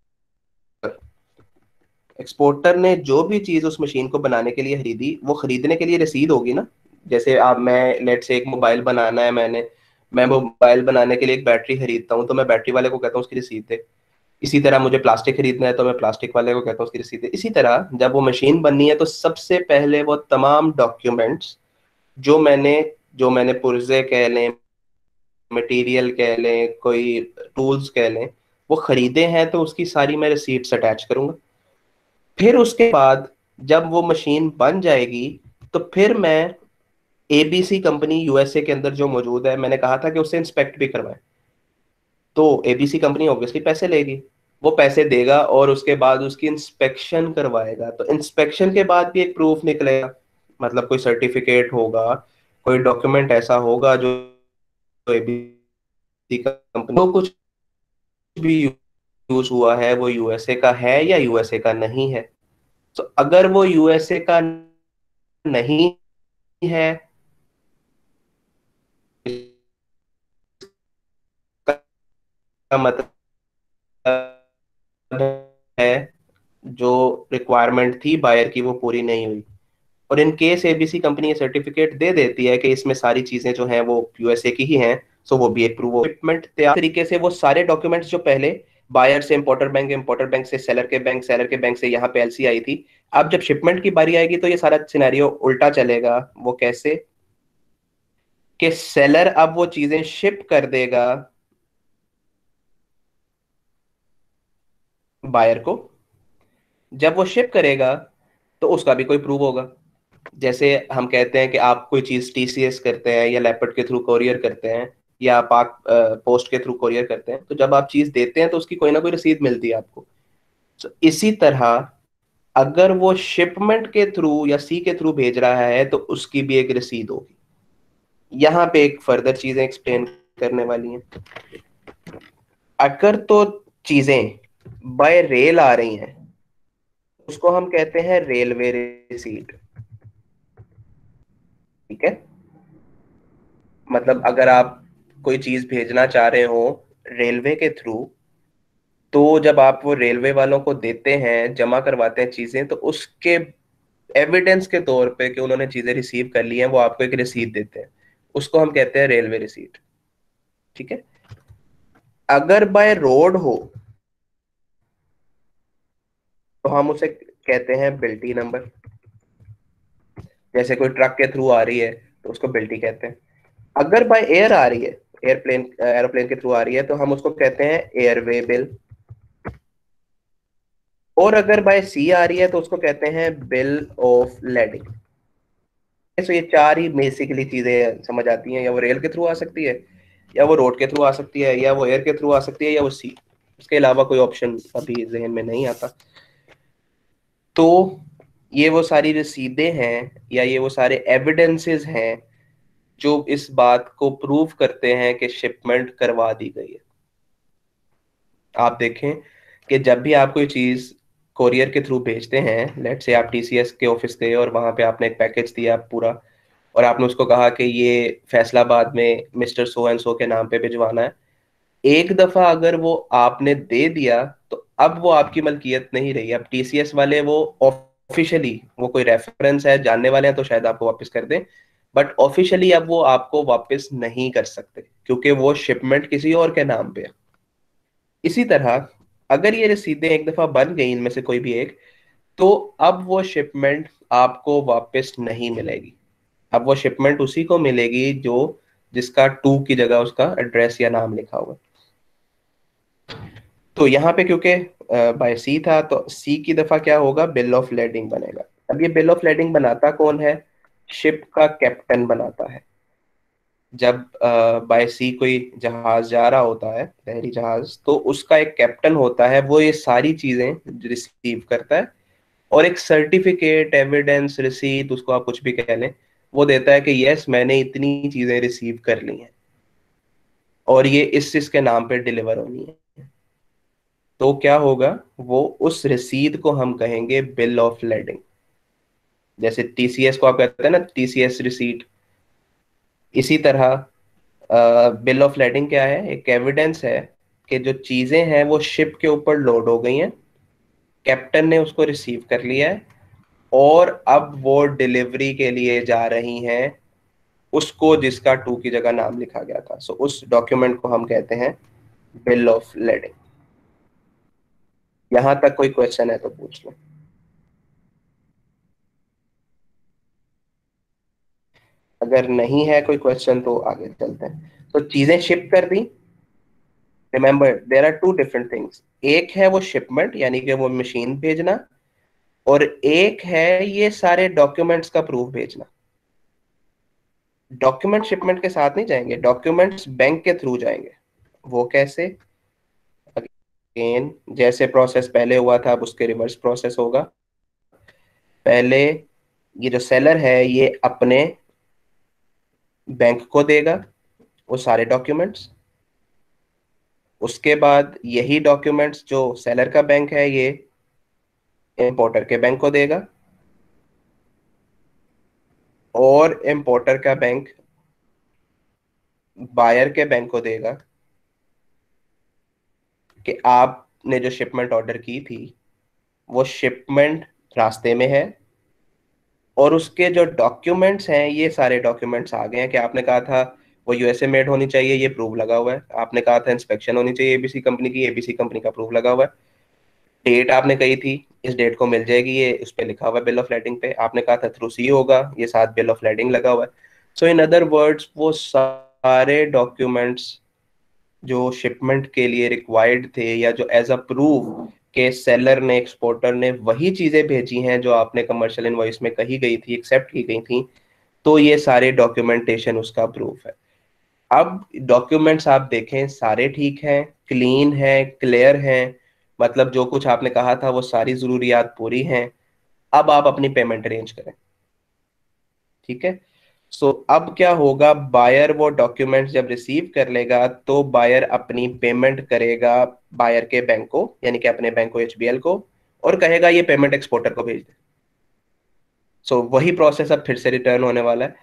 एक्सपोर्टर ने जो भी चीज उस मशीन को बनाने के लिए खरीदी, वो खरीदने के लिए रसीद होगी ना। जैसे आप, मैं लेट से एक मोबाइल बनाना है, मैं मोबाइल बनाने के लिए एक बैटरी खरीदता हूँ, तो मैं बैटरी वाले को कहता हूँ उसकी रसीद दे। इसी तरह मुझे प्लास्टिक खरीदना है तो मैं प्लास्टिक वाले को कहता हूँ उसकी रसीद दे। इसी तरह जब वो मशीन बननी है तो सबसे पहले वो तमाम डॉक्यूमेंट्स जो मैंने पुर्जे कह लें, मटेरियल कह लें, कोई टूल्स कह लें, वो खरीदे हैं, तो उसकी सारी मैं रिसीट्स अटैच करूंगा। फिर उसके बाद जब वो मशीन बन जाएगी तो फिर मैं एबीसी कंपनी यूएसए के अंदर जो मौजूद है, मैंने कहा था कि उससे इंस्पेक्ट भी करवाएं, तो एबीसी कंपनी ऑब्वियसली पैसे लेगी, वो पैसे देगा और उसके बाद उसकी इंस्पेक्शन करवाएगा। तो इंस्पेक्शन के बाद भी एक प्रूफ निकलेगा, मतलब कोई सर्टिफिकेट होगा, कोई डॉक्यूमेंट ऐसा होगा जो एबीसी कंपनी को कुछ भी यूज हुआ है वो यूएसए का है या यूएसए का नहीं है। तो अगर वो यूएसए का नहीं है, इसका मतलब है जो रिक्वायरमेंट थी बायर की वो पूरी नहीं हुई। और इन केस एबीसी कंपनी ये सर्टिफिकेट दे देती है कि इसमें सारी चीजें जो हैं वो यूएसए की ही हैं, सो वो भी एक प्रूव शिपमेंट तैयार तरीके से। वो सारे डॉक्यूमेंट्स जो पहले बायर से इंपोर्टर बैंक से सेलर के बैंक, सेलर के बैंक से यहाँ पे एलसी आई थी, अब जब शिपमेंट की बारी आएगी तो ये सारा सिनेरियो उल्टा चलेगा। वो कैसे? कि सेलर अब वो चीजें शिप कर देगा बायर को। जब वो शिप करेगा तो उसका भी कोई प्रूव होगा। जैसे हम कहते हैं कि आप कोई चीज टीसीएस करते हैं या लेपर्ड के थ्रू कोरियर करते हैं या पाक पोस्ट के थ्रू कोरियर करते हैं, तो जब आप चीज देते हैं तो उसकी कोई ना कोई रसीद मिलती है आपको। तो इसी तरह अगर वो शिपमेंट के थ्रू या सी के थ्रू भेज रहा है तो उसकी भी एक रसीद होगी। यहाँ पे एक फर्दर चीजें एक्सप्लेन करने वाली हैं। अगर तो चीजें बाय रेल आ रही हैं उसको हम कहते हैं रेलवे रिसीट, ठीक है। मतलब अगर आप कोई चीज भेजना चाह रहे हो रेलवे के थ्रू, तो जब आप वो रेलवे वालों को देते हैं, जमा करवाते हैं चीजें, तो उसके एविडेंस के तौर पे कि उन्होंने चीजें रिसीव कर ली हैं, वो आपको एक रिसीट देते हैं, उसको हम कहते हैं रेलवे रिसीट। ठीक है। अगर बाय रोड हो तो हम उसे कहते हैं बिल्टी नंबर। जैसे कोई ट्रक के थ्रू आ रही है तो उसको बिल्टी कहते हैं। अगर बाय एयर आ रही है, एरोप्लेन के थ्रू आ रही है, तो हम उसको कहते हैं एयरवे बिल। और अगर बाय सी आ रही है तो उसको कहते हैं बिल ऑफ लैंडिंग। तो ये चार ही बेसिकली चीजें समझ आती हैं, या वो रेल के थ्रू आ सकती है, या वो रोड के थ्रू आ सकती है, या वो एयर के थ्रू आ सकती है, या वो सी। उसके अलावा कोई ऑप्शन अभी जहन में नहीं आता। तो ये वो सारी रसीदें हैं, या ये वो सारे एविडेंसेस हैं जो इस बात को प्रूव करते हैं कि शिपमेंट करवा दी गई है। आप देखें कि जब भी आप कोई चीज कोरियर के थ्रू भेजते हैं, लेट से आप टीसीएस के ऑफिस गए और वहां पे आपने एक पैकेज दिया पूरा, और आपने उसको कहा कि ये फैसलाबाद में मिस्टर सो एंड सो के नाम पे भिजवाना है। एक दफा अगर वो आपने दे दिया तो अब वो आपकी मलकियत नहीं रही। अब टीसीएस वाले वो ऑफिशियली, वो कोई रेफरेंस है, जानने वाले हैं तो शायद आपको वापस कर दें, बट ऑफिशियली अब वो आपको वापस नहीं कर सकते क्योंकि वो शिपमेंट किसी और के नाम पे है। इसी तरह अगर ये रसीदें एक दफा बन गई, इनमें से कोई भी एक, तो अब वो शिपमेंट आपको वापस नहीं मिलेगी। अब वो शिपमेंट उसी को मिलेगी जो जिसका टू की जगह उसका एड्रेस या नाम लिखा हुआ है। तो यहाँ पे क्योंकि बाय सी था, तो सी की दफा क्या होगा, बिल ऑफ लैंडिंग बनेगा। अब ये बिल ऑफ लैंडिंग बनाता कौन है? शिप का कैप्टन बनाता है। जब बाय सी कोई जहाज जा रहा होता है, बहरी जहाज, तो उसका एक कैप्टन होता है, वो ये सारी चीजें रिसीव करता है और एक सर्टिफिकेट, एविडेंस, रिसीट, उसको आप कुछ भी कह लें, वो देता है कि यस मैंने इतनी चीजें रिसीव कर ली हैं और ये इस के नाम पे डिलीवर होनी है। तो क्या होगा, वो उस रसीद को हम कहेंगे बिल ऑफ लैंडिंग। जैसे टीसीएस को आप कहते हैं ना, टीसीएस रिसीट। इसी तरह बिल ऑफ लैंडिंग क्या है? एक एविडेंस है कि जो चीजें हैं वो शिप के ऊपर लोड हो गई हैं, कैप्टन ने उसको रिसीव कर लिया है और अब वो डिलीवरी के लिए जा रही हैं उसको जिसका टू की जगह नाम लिखा गया था। सो उस डॉक्यूमेंट को हम कहते हैं बिल ऑफ लैंडिंग। यहां तक कोई क्वेश्चन है तो पूछ लो। अगर नहीं है कोई क्वेश्चन तो आगे चलते हैं। तो चीजें शिप कर दी। Remember there are two different things. एक है वो शिपमेंट यानी कि वो मशीन भेजना, और एक है ये सारे डॉक्यूमेंट्स का प्रूफ भेजना। डॉक्यूमेंट शिपमेंट के साथ नहीं जाएंगे, डॉक्यूमेंट्स बैंक के थ्रू जाएंगे। वो कैसे? अगेन जैसे प्रोसेस पहले हुआ था अब उसके रिवर्स प्रोसेस होगा। पहले ये जो सेलर है ये अपने बैंक को देगा वो सारे डॉक्यूमेंट्स। उसके बाद यही डॉक्यूमेंट्स जो सेलर का बैंक है ये इंपोर्टर के बैंक को देगा, और इंपोर्टर का बैंक बायर के बैंक को देगा कि आपने जो शिपमेंट ऑर्डर की थी वो शिपमेंट रास्ते में है, और उसके जो डॉक्यूमेंट्स हैं ये सारे डॉक्यूमेंट्स आ गए हैं कि आपने कहा था वो यूएसए मेड होनी चाहिए, ये प्रूफ लगा हुआ है। आपने कहा था इंस्पेक्शन होनी चाहिए एबीसी कंपनी की, एबीसी कंपनी का प्रूफ लगा हुआ है। डेट आपने कही थी, इस डेट को मिल जाएगी, ये उस पर लिखा हुआ है बिल ऑफ लैंडिंग पे। आपने कहा था थ्रू सी होगा, ये साथ बिल ऑफ लैंडिंग लगा हुआ है। सो इन अदर वर्ड्स वो सारे डॉक्यूमेंट्स जो शिपमेंट के लिए रिक्वायर्ड थे या जो एज अ प्रूफ के सेलर ने, एक्सपोर्टर ने वही चीजें भेजी हैं जो आपने कमर्शियल इनवॉइस में कही गई थी, एक्सेप्ट की गई थी, तो ये सारे डॉक्यूमेंटेशन उसका प्रूफ है। अब डॉक्यूमेंट्स आप देखें सारे ठीक हैं, क्लीन है, क्लियर हैं, मतलब जो कुछ आपने कहा था वो सारी जरूरियात पूरी हैं। अब आप अपनी पेमेंट अरेंज करें। ठीक है। सो अब क्या होगा, बायर वो डॉक्यूमेंट्स जब रिसीव कर लेगा तो बायर अपनी पेमेंट करेगा बायर के बैंक को, यानी कि अपने बैंक को, एचबीएल को, और कहेगा ये पेमेंट एक्सपोर्टर को भेज दे। सो वही प्रोसेस अब फिर से रिटर्न होने वाला है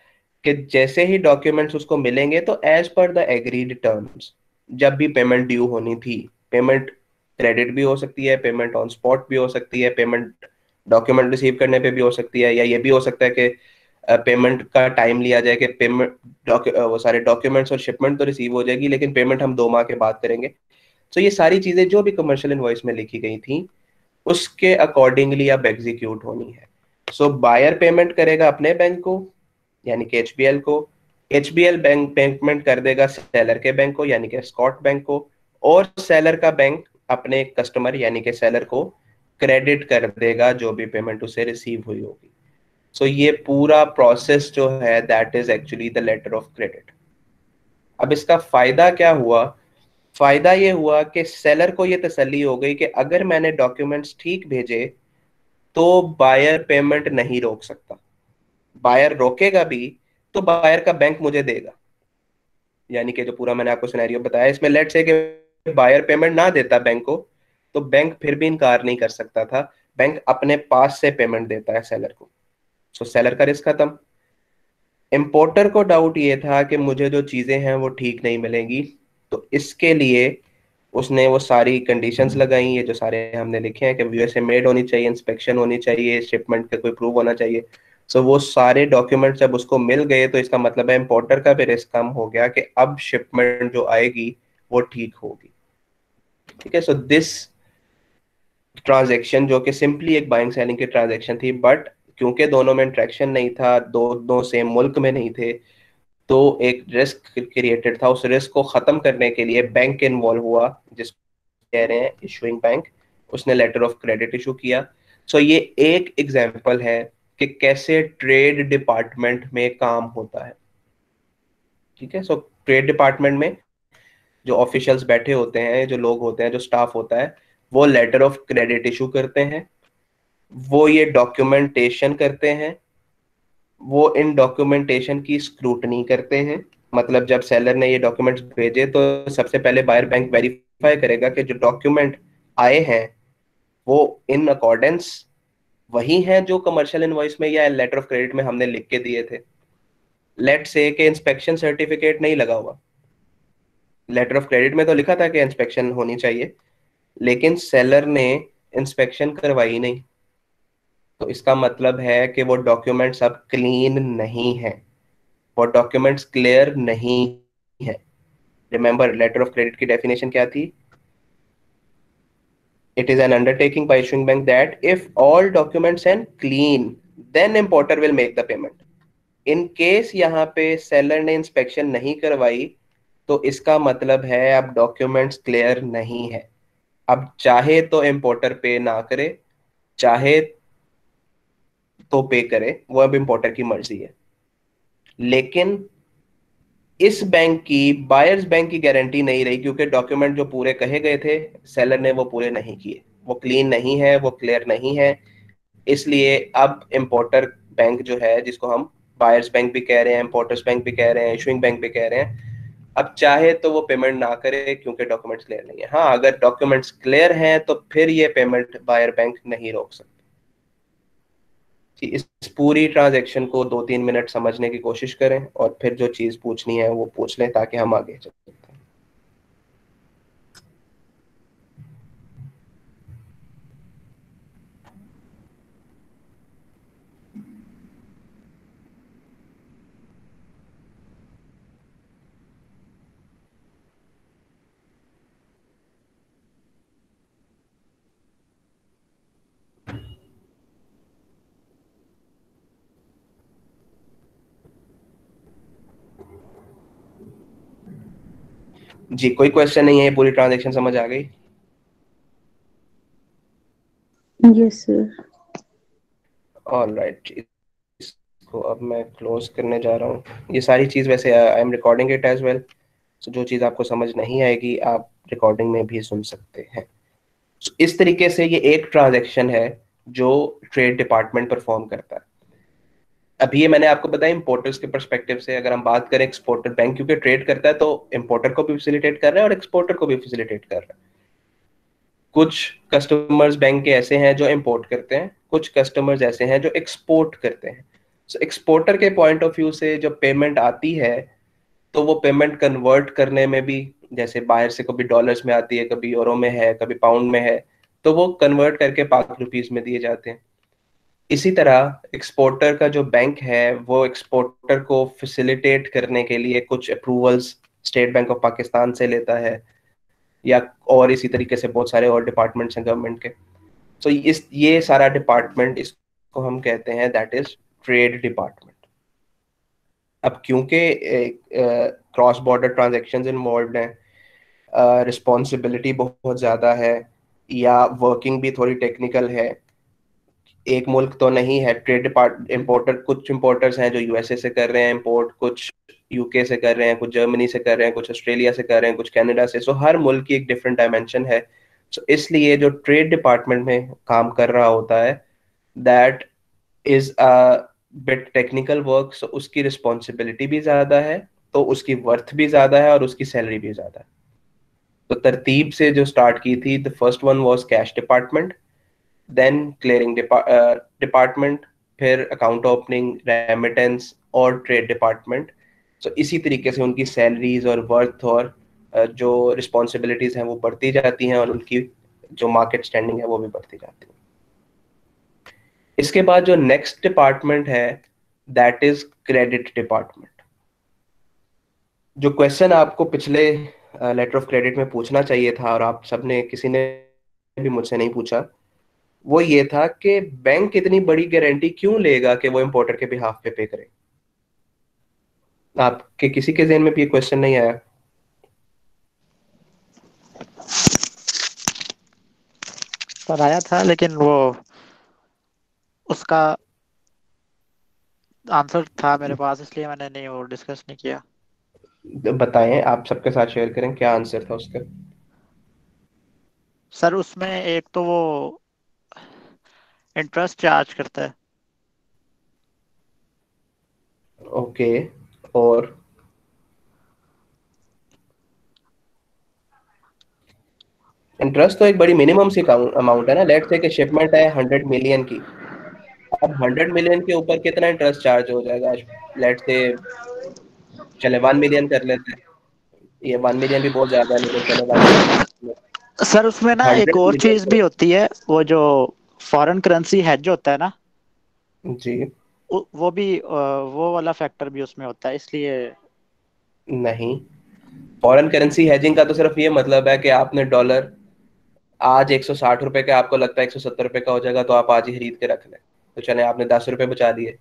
कि जैसे ही डॉक्यूमेंट्स उसको मिलेंगे तो as per the agreed terms जब भी पेमेंट ड्यू होनी थी, पेमेंट क्रेडिट भी हो सकती है, पेमेंट ऑन स्पॉट भी हो सकती है, पेमेंट डॉक्यूमेंट रिसीव करने पे भी हो सकती है, या ये भी हो सकता है कि पेमेंट का टाइम लिया जाए कि पेमेंट वो सारे डॉक्यूमेंट्स और शिपमेंट तो रिसीव हो जाएगी लेकिन पेमेंट हम 2 माह के बाद करेंगे। तो ये सारी चीजें जो भी कमर्शियल इनवॉइस में लिखी गई थी उसके अकॉर्डिंगली अब एग्जीक्यूट होनी है। सो बायर पेमेंट करेगा अपने बैंक को यानी कि एचबीएल को, एचबीएल बैंक पेमेंट कर देगा सेलर के बैंक को यानी कि स्कॉट बैंक को, और सेलर का बैंक अपने कस्टमर यानी कि सेलर को क्रेडिट कर देगा जो भी पेमेंट उसे रिसीव हुई होगी। सो ये पूरा प्रोसेस जो है that is actually the letter of credit. अब इसका फायदा क्या हुआ? फायदा ये हुआ कि सेलर को ये तसल्ली हो गई कि अगर मैंने डॉक्यूमेंट्स ठीक भेजे तो बायर पेमेंट नहीं रोक सकता। बायर रोकेगा भी तो बायर का बैंक मुझे देगा। यानी कि जो पूरा मैंने आपको सिनेरियो बताया इसमें लेट्स से कि बायर पेमेंट ना देता बैंक को, तो बैंक फिर भी इनकार नहीं कर सकता था, बैंक अपने पास से पेमेंट देता है सेलर को। सो सेलर का रिस्क खत्म। इंपोर्टर को डाउट ये था कि मुझे जो चीजें हैं वो ठीक नहीं मिलेंगी, तो इसके लिए उसने वो सारी कंडीशंस लगाई, ये जो सारे हमने लिखे हैं कि यूएसए मेड होनी चाहिए, इंस्पेक्शन होनी चाहिए, शिपमेंट का कोई प्रूफ होना चाहिए। सो वो सारे डॉक्यूमेंट्स जब उसको मिल गए तो इसका मतलब है इंपोर्टर का भी रिस्क कम हो गया कि अब शिपमेंट जो आएगी वो ठीक होगी। ठीक है, सो दिस ट्रांजैक्शन जो कि सिंपली एक बाइंग सेलिंग की ट्रांजैक्शन थी, बट क्योंकि दोनों में इंट्रैक्शन नहीं था, दो सेम मुल्क में नहीं थे, तो एक रिस्क क्रिएटेड था। उस रिस्क को खत्म करने के लिए बैंक इन्वॉल्व हुआ, जिस कह रहे हैं इशूइंग बैंक, उसने लेटर ऑफ क्रेडिट इशू किया। सो ये एक एग्जांपल है कि कैसे ट्रेड डिपार्टमेंट में काम होता है। ठीक है, सो ट्रेड डिपार्टमेंट में जो ऑफिशियल्स बैठे होते हैं, जो लोग होते हैं, जो स्टाफ होता है, वो लेटर ऑफ क्रेडिट इशू करते हैं, वो ये डॉक्यूमेंटेशन करते हैं, वो इन डॉक्यूमेंटेशन की स्क्रूटनी करते हैं। मतलब जब सेलर ने ये डॉक्यूमेंट्स भेजे तो सबसे पहले बायर बैंक वेरीफाई करेगा कि जो डॉक्यूमेंट आए हैं वो इन अकॉर्डेंस वही हैं जो कमर्शियल इनवॉइस में या लेटर ऑफ क्रेडिट में हमने लिख के दिए थे। लेट से कि इंस्पेक्शन सर्टिफिकेट नहीं लगा हुआ, लेटर ऑफ क्रेडिट में तो लिखा था कि इंस्पेक्शन होनी चाहिए, लेकिन सेलर ने इंस्पेक्शन करवाई नहीं, तो इसका मतलब है कि वो डॉक्यूमेंट्स अब क्लीन नहीं है, वो डॉक्यूमेंट्स क्लियर नहीं है। रिमेंबर लेटर ऑफ क्रेडिट की डेफिनेशन क्या थी? It is an undertaking by issuing bank that if all documents are clean, then importer will make the payment. In case यहाँ पे seller ने inspection नहीं करवाई तो इसका मतलब है अब डॉक्यूमेंट्स क्लियर नहीं है। अब चाहे तो इंपोर्टर पे ना करे, चाहे तो पे करे, वो अब इंपोर्टर की मर्जी है। लेकिन इस बैंक की, बायर्स बैंक की गारंटी नहीं रही, क्योंकि डॉक्यूमेंट जो पूरे कहे गए थे सेलर ने वो पूरे नहीं किए, वो क्लीन नहीं है, वो क्लियर नहीं है। इसलिए अब इंपोर्टर बैंक जो है, जिसको हम बायर्स बैंक भी कह रहे हैं, इंपोर्टर्स बैंक भी कह रहे हैं, इशूइंग बैंक भी कह रहे हैं, अब चाहे तो वो पेमेंट ना करे क्योंकि डॉक्यूमेंट्स क्लियर नहीं है। हाँ, अगर डॉक्यूमेंट्स क्लियर हैं तो फिर ये पेमेंट बायर बैंक नहीं रोक सकते। इस पूरी ट्रांजैक्शन को 2-3 मिनट समझने की कोशिश करें और फिर जो चीज पूछनी है वो पूछ लें ताकि हम आगे चल सकते हैं। जी, कोई क्वेश्चन नहीं है? पूरी ट्रांजैक्शन समझ आ गई? Yes sir. ऑलराइट, इसको अब मैं क्लोज करने जा रहा हूँ। ये सारी चीज वैसे I am recording it as well, so जो चीज आपको समझ नहीं आएगी आप रिकॉर्डिंग में भी सुन सकते हैं। so, इस तरीके से ये एक ट्रांजैक्शन है जो ट्रेड डिपार्टमेंट परफॉर्म करता है। अभी ये मैंने आपको बताया इंपोर्टर्स के पर्सपेक्टिव से। अगर हम बात करें एक्सपोर्टर बैंक, क्योंकि ट्रेड करता है तो इंपोर्टर को भी फैसिलिटेट कर रहा है और एक्सपोर्टर को भी फैसिलिटेट कर रहा है। कुछ कस्टमर्स बैंक के ऐसे हैं जो इंपोर्ट करते हैं, कुछ कस्टमर्स ऐसे हैं जो एक्सपोर्ट करते हैं। सो एक्सपोर्टर के पॉइंट ऑफ व्यू से जब पेमेंट आती है तो वो पेमेंट कन्वर्ट करने में भी, जैसे बाहर से कभी डॉलर्स में आती है, कभी यूरो में है, कभी पाउंड में है, तो वो कन्वर्ट करके पाक रुपीस में दिए जाते हैं। इसी तरह एक्सपोर्टर का जो बैंक है वो एक्सपोर्टर को फैसिलिटेट करने के लिए कुछ approvals state bank of Pakistan से लेता है, या और इसी तरीके से बहुत सारे और डिपार्टमेंट्स हैं गवर्नमेंट के। तो ये सारा डिपार्टमेंट, इसको हम कहते हैं दैट इज ट्रेड डिपार्टमेंट। अब क्योंकि क्रॉस बॉर्डर ट्रांजैक्शंस इन्वॉल्व हैं, रिस्पॉन्सिबिलिटी बहुत ज़्यादा है, या वर्किंग भी थोड़ी टेक्निकल है, एक मुल्क तो नहीं है ट्रेड इम्पोर्टर, कुछ इम्पोर्टर्स हैं जो यूएसए से कर रहे हैं इम्पोर्ट, कुछ यूके से कर रहे हैं, कुछ जर्मनी से कर रहे हैं, कुछ ऑस्ट्रेलिया से कर रहे हैं, कुछ कनाडा से। सो हर मुल्क की एक डिफरेंट डायमेंशन है। सो इसलिए जो ट्रेड डिपार्टमेंट में काम कर रहा होता है that is a bit technical work, so उसकी रिस्पॉन्सिबिलिटी भी ज़्यादा है, तो उसकी वर्थ भी ज़्यादा है और उसकी सैलरी भी ज़्यादा है। तो तरतीब से जो स्टार्ट की थी, the first one was cash department, then clearing department, फिर अकाउंट ओपनिंग, रेमिटेंस और ट्रेड डिपार्टमेंट। सो इसी तरीके से उनकी सैलरीज और वर्थ और जो रिस्पॉन्सिबिलिटीज हैं वो बढ़ती जाती हैं, और उनकी जो मार्केट स्टैंडिंग है वो भी बढ़ती जाती है। इसके बाद जो नेक्स्ट डिपार्टमेंट है दैट इज क्रेडिट डिपार्टमेंट। जो क्वेश्चन आपको पिछले लेटर ऑफ क्रेडिट में पूछना चाहिए था और आप सबने, किसी ने भी मुझसे नहीं पूछा, वो ये था कि बैंक इतनी बड़ी गारंटी क्यों लेगा कि वो इम्पोर्टर के बिहाफ पे करे। आपके किसी के ज़हन में भी ये क्वेश्चन नहीं आया? सर आया था, लेकिन वो उसका आंसर था मेरे पास, इसलिए मैंने नहीं वो डिस्कस नहीं किया। बताएं, आप सबके साथ शेयर करें क्या आंसर था उसका। सर उसमें एक तो वो इंटरेस्ट चार्ज करता है। ओके, और इंटरेस्ट तो एक बड़ी मिनिमम सी अमाउंट है ना। लेट्स से कि शिपमेंट है 100 मिलियन की, अब 100 मिलियन के ऊपर कितना इंटरेस्ट चार्ज हो जाएगा? लेट्स से चले 1 मिलियन कर लेते हैं, ये 1 मिलियन भी बहुत ज्यादा है, लेकिन चले 1 मिलियन। सर उसमें ना एक 100 और मिलियन चीज भी होती है, वो जो फॉरेन करेंसी हेज होता है ना, जी वो भी वो वाला फैक्टर भी उसमें होता है, इसलिए। नहीं, फॉरेन करेंसी हेजिंग का तो सिर्फ ये मतलब है कि आपने डॉलर आज 160 रुपए का, आपको लगता है 170 रुपए का हो जाएगा, तो आप आज ही खरीद के रख लें, तो चले आपने 10 रुपए बचा लिए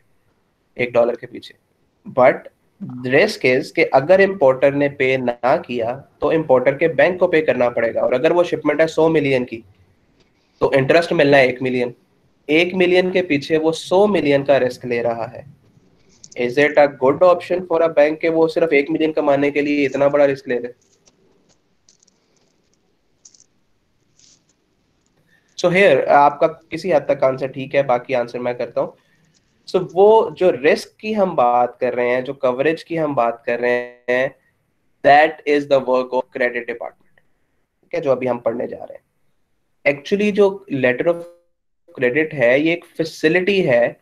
एक डॉलर के पीछे। बट रिस्क इज कि अगर इंपोर्टर ने पे ना किया तो इंपोर्टर के बैंक को पे करना पड़ेगा, और अगर वो शिपमेंट है 100 मिलियन की तो इंटरेस्ट मिलना है 1 मिलियन। 1 मिलियन के पीछे वो 100 मिलियन का रिस्क ले रहा है। Is it a good option for a bank के वो सिर्फ 1 मिलियन कमाने के लिए इतना बड़ा रिस्क ले रहे? सो हेयर आपका किसी हद तक आंसर ठीक है, बाकी आंसर मैं करता हूँ। सो वो जो रिस्क की हम बात कर रहे हैं, जो कवरेज की हम बात कर रहे हैं, that is the work of credit department, ठीक है, जो अभी हम पढ़ने जा रहे हैं। एक्चुअली जो लेटर ऑफ क्रेडिट है ये एक फैसिलिटी है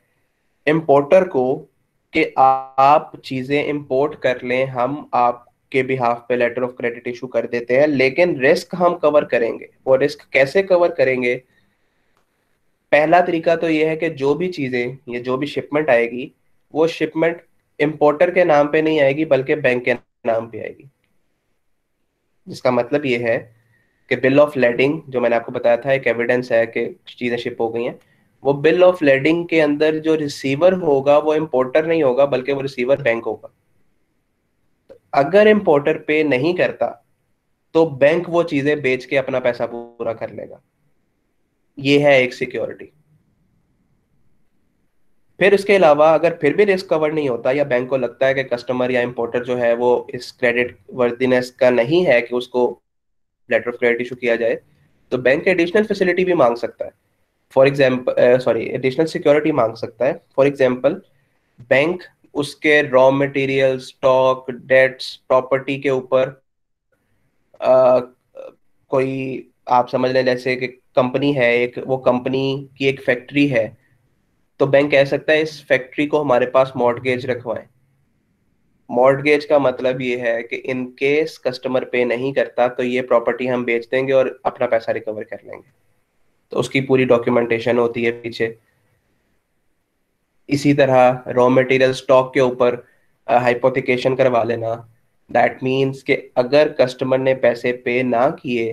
इंपोर्टर को कि आप चीजें इंपोर्ट कर लें, हम आपके बिहाफ पे लेटर ऑफ क्रेडिट इशू कर देते हैं, लेकिन रिस्क हम कवर करेंगे। और रिस्क कैसे कवर करेंगे? पहला तरीका तो ये है कि जो भी चीजें, ये जो भी शिपमेंट आएगी, वो शिपमेंट इंपोर्टर के नाम पे नहीं आएगी बल्कि बैंक के नाम पे आएगी। जिसका मतलब ये है कि बिल ऑफ लेडिंग, जो मैंने आपको बताया था एक एविडेंस है कि चीजें शिप हो गई हैं, वो बिल ऑफ लेडिंग के अंदर जो रिसीवर होगा वो इंपोर्टर नहीं होगा बल्कि वो रिसीवर बैंक होगा। अगर इंपोर्टर पे नहीं करता तो बैंक वो चीजें बेच के अपना पैसा पूरा कर लेगा। ये है एक सिक्योरिटी। फिर इसके अलावा अगर फिर भी रिस्क कवर नहीं होता, या बैंक को लगता है कि कस्टमर या इंपोर्टर जो है वो इस क्रेडिट वर्दीनेस का नहीं है कि उसको लेटर ऑफ क्रेडिट इशू किया जाए, तो बैंक एडिशनल फैसिलिटी भी मांग सकता है। फॉर एग्जाम्पल एडिशनल सिक्योरिटी मांग सकता है। फॉर एग्जाम्पल बैंक उसके raw material, stock, debts, property के ऊपर कोई, आप समझ लें जैसे कि कंपनी है एक, वो कंपनी की एक फैक्ट्री है, तो बैंक कह सकता है इस फैक्ट्री को हमारे पास मॉर्टगेज रखवाएं। मॉर्टगेज का मतलब ये है कि इन केस कस्टमर पे नहीं करता तो ये प्रॉपर्टी हम बेच देंगे और अपना पैसा रिकवर कर लेंगे। तो उसकी पूरी डॉक्यूमेंटेशन होती है पीछे। इसी तरह रॉ मटेरियल स्टॉक के ऊपर हाइपोथिकेशन करवा लेना। दैट मीन्स कि अगर कस्टमर ने पैसे पे ना किए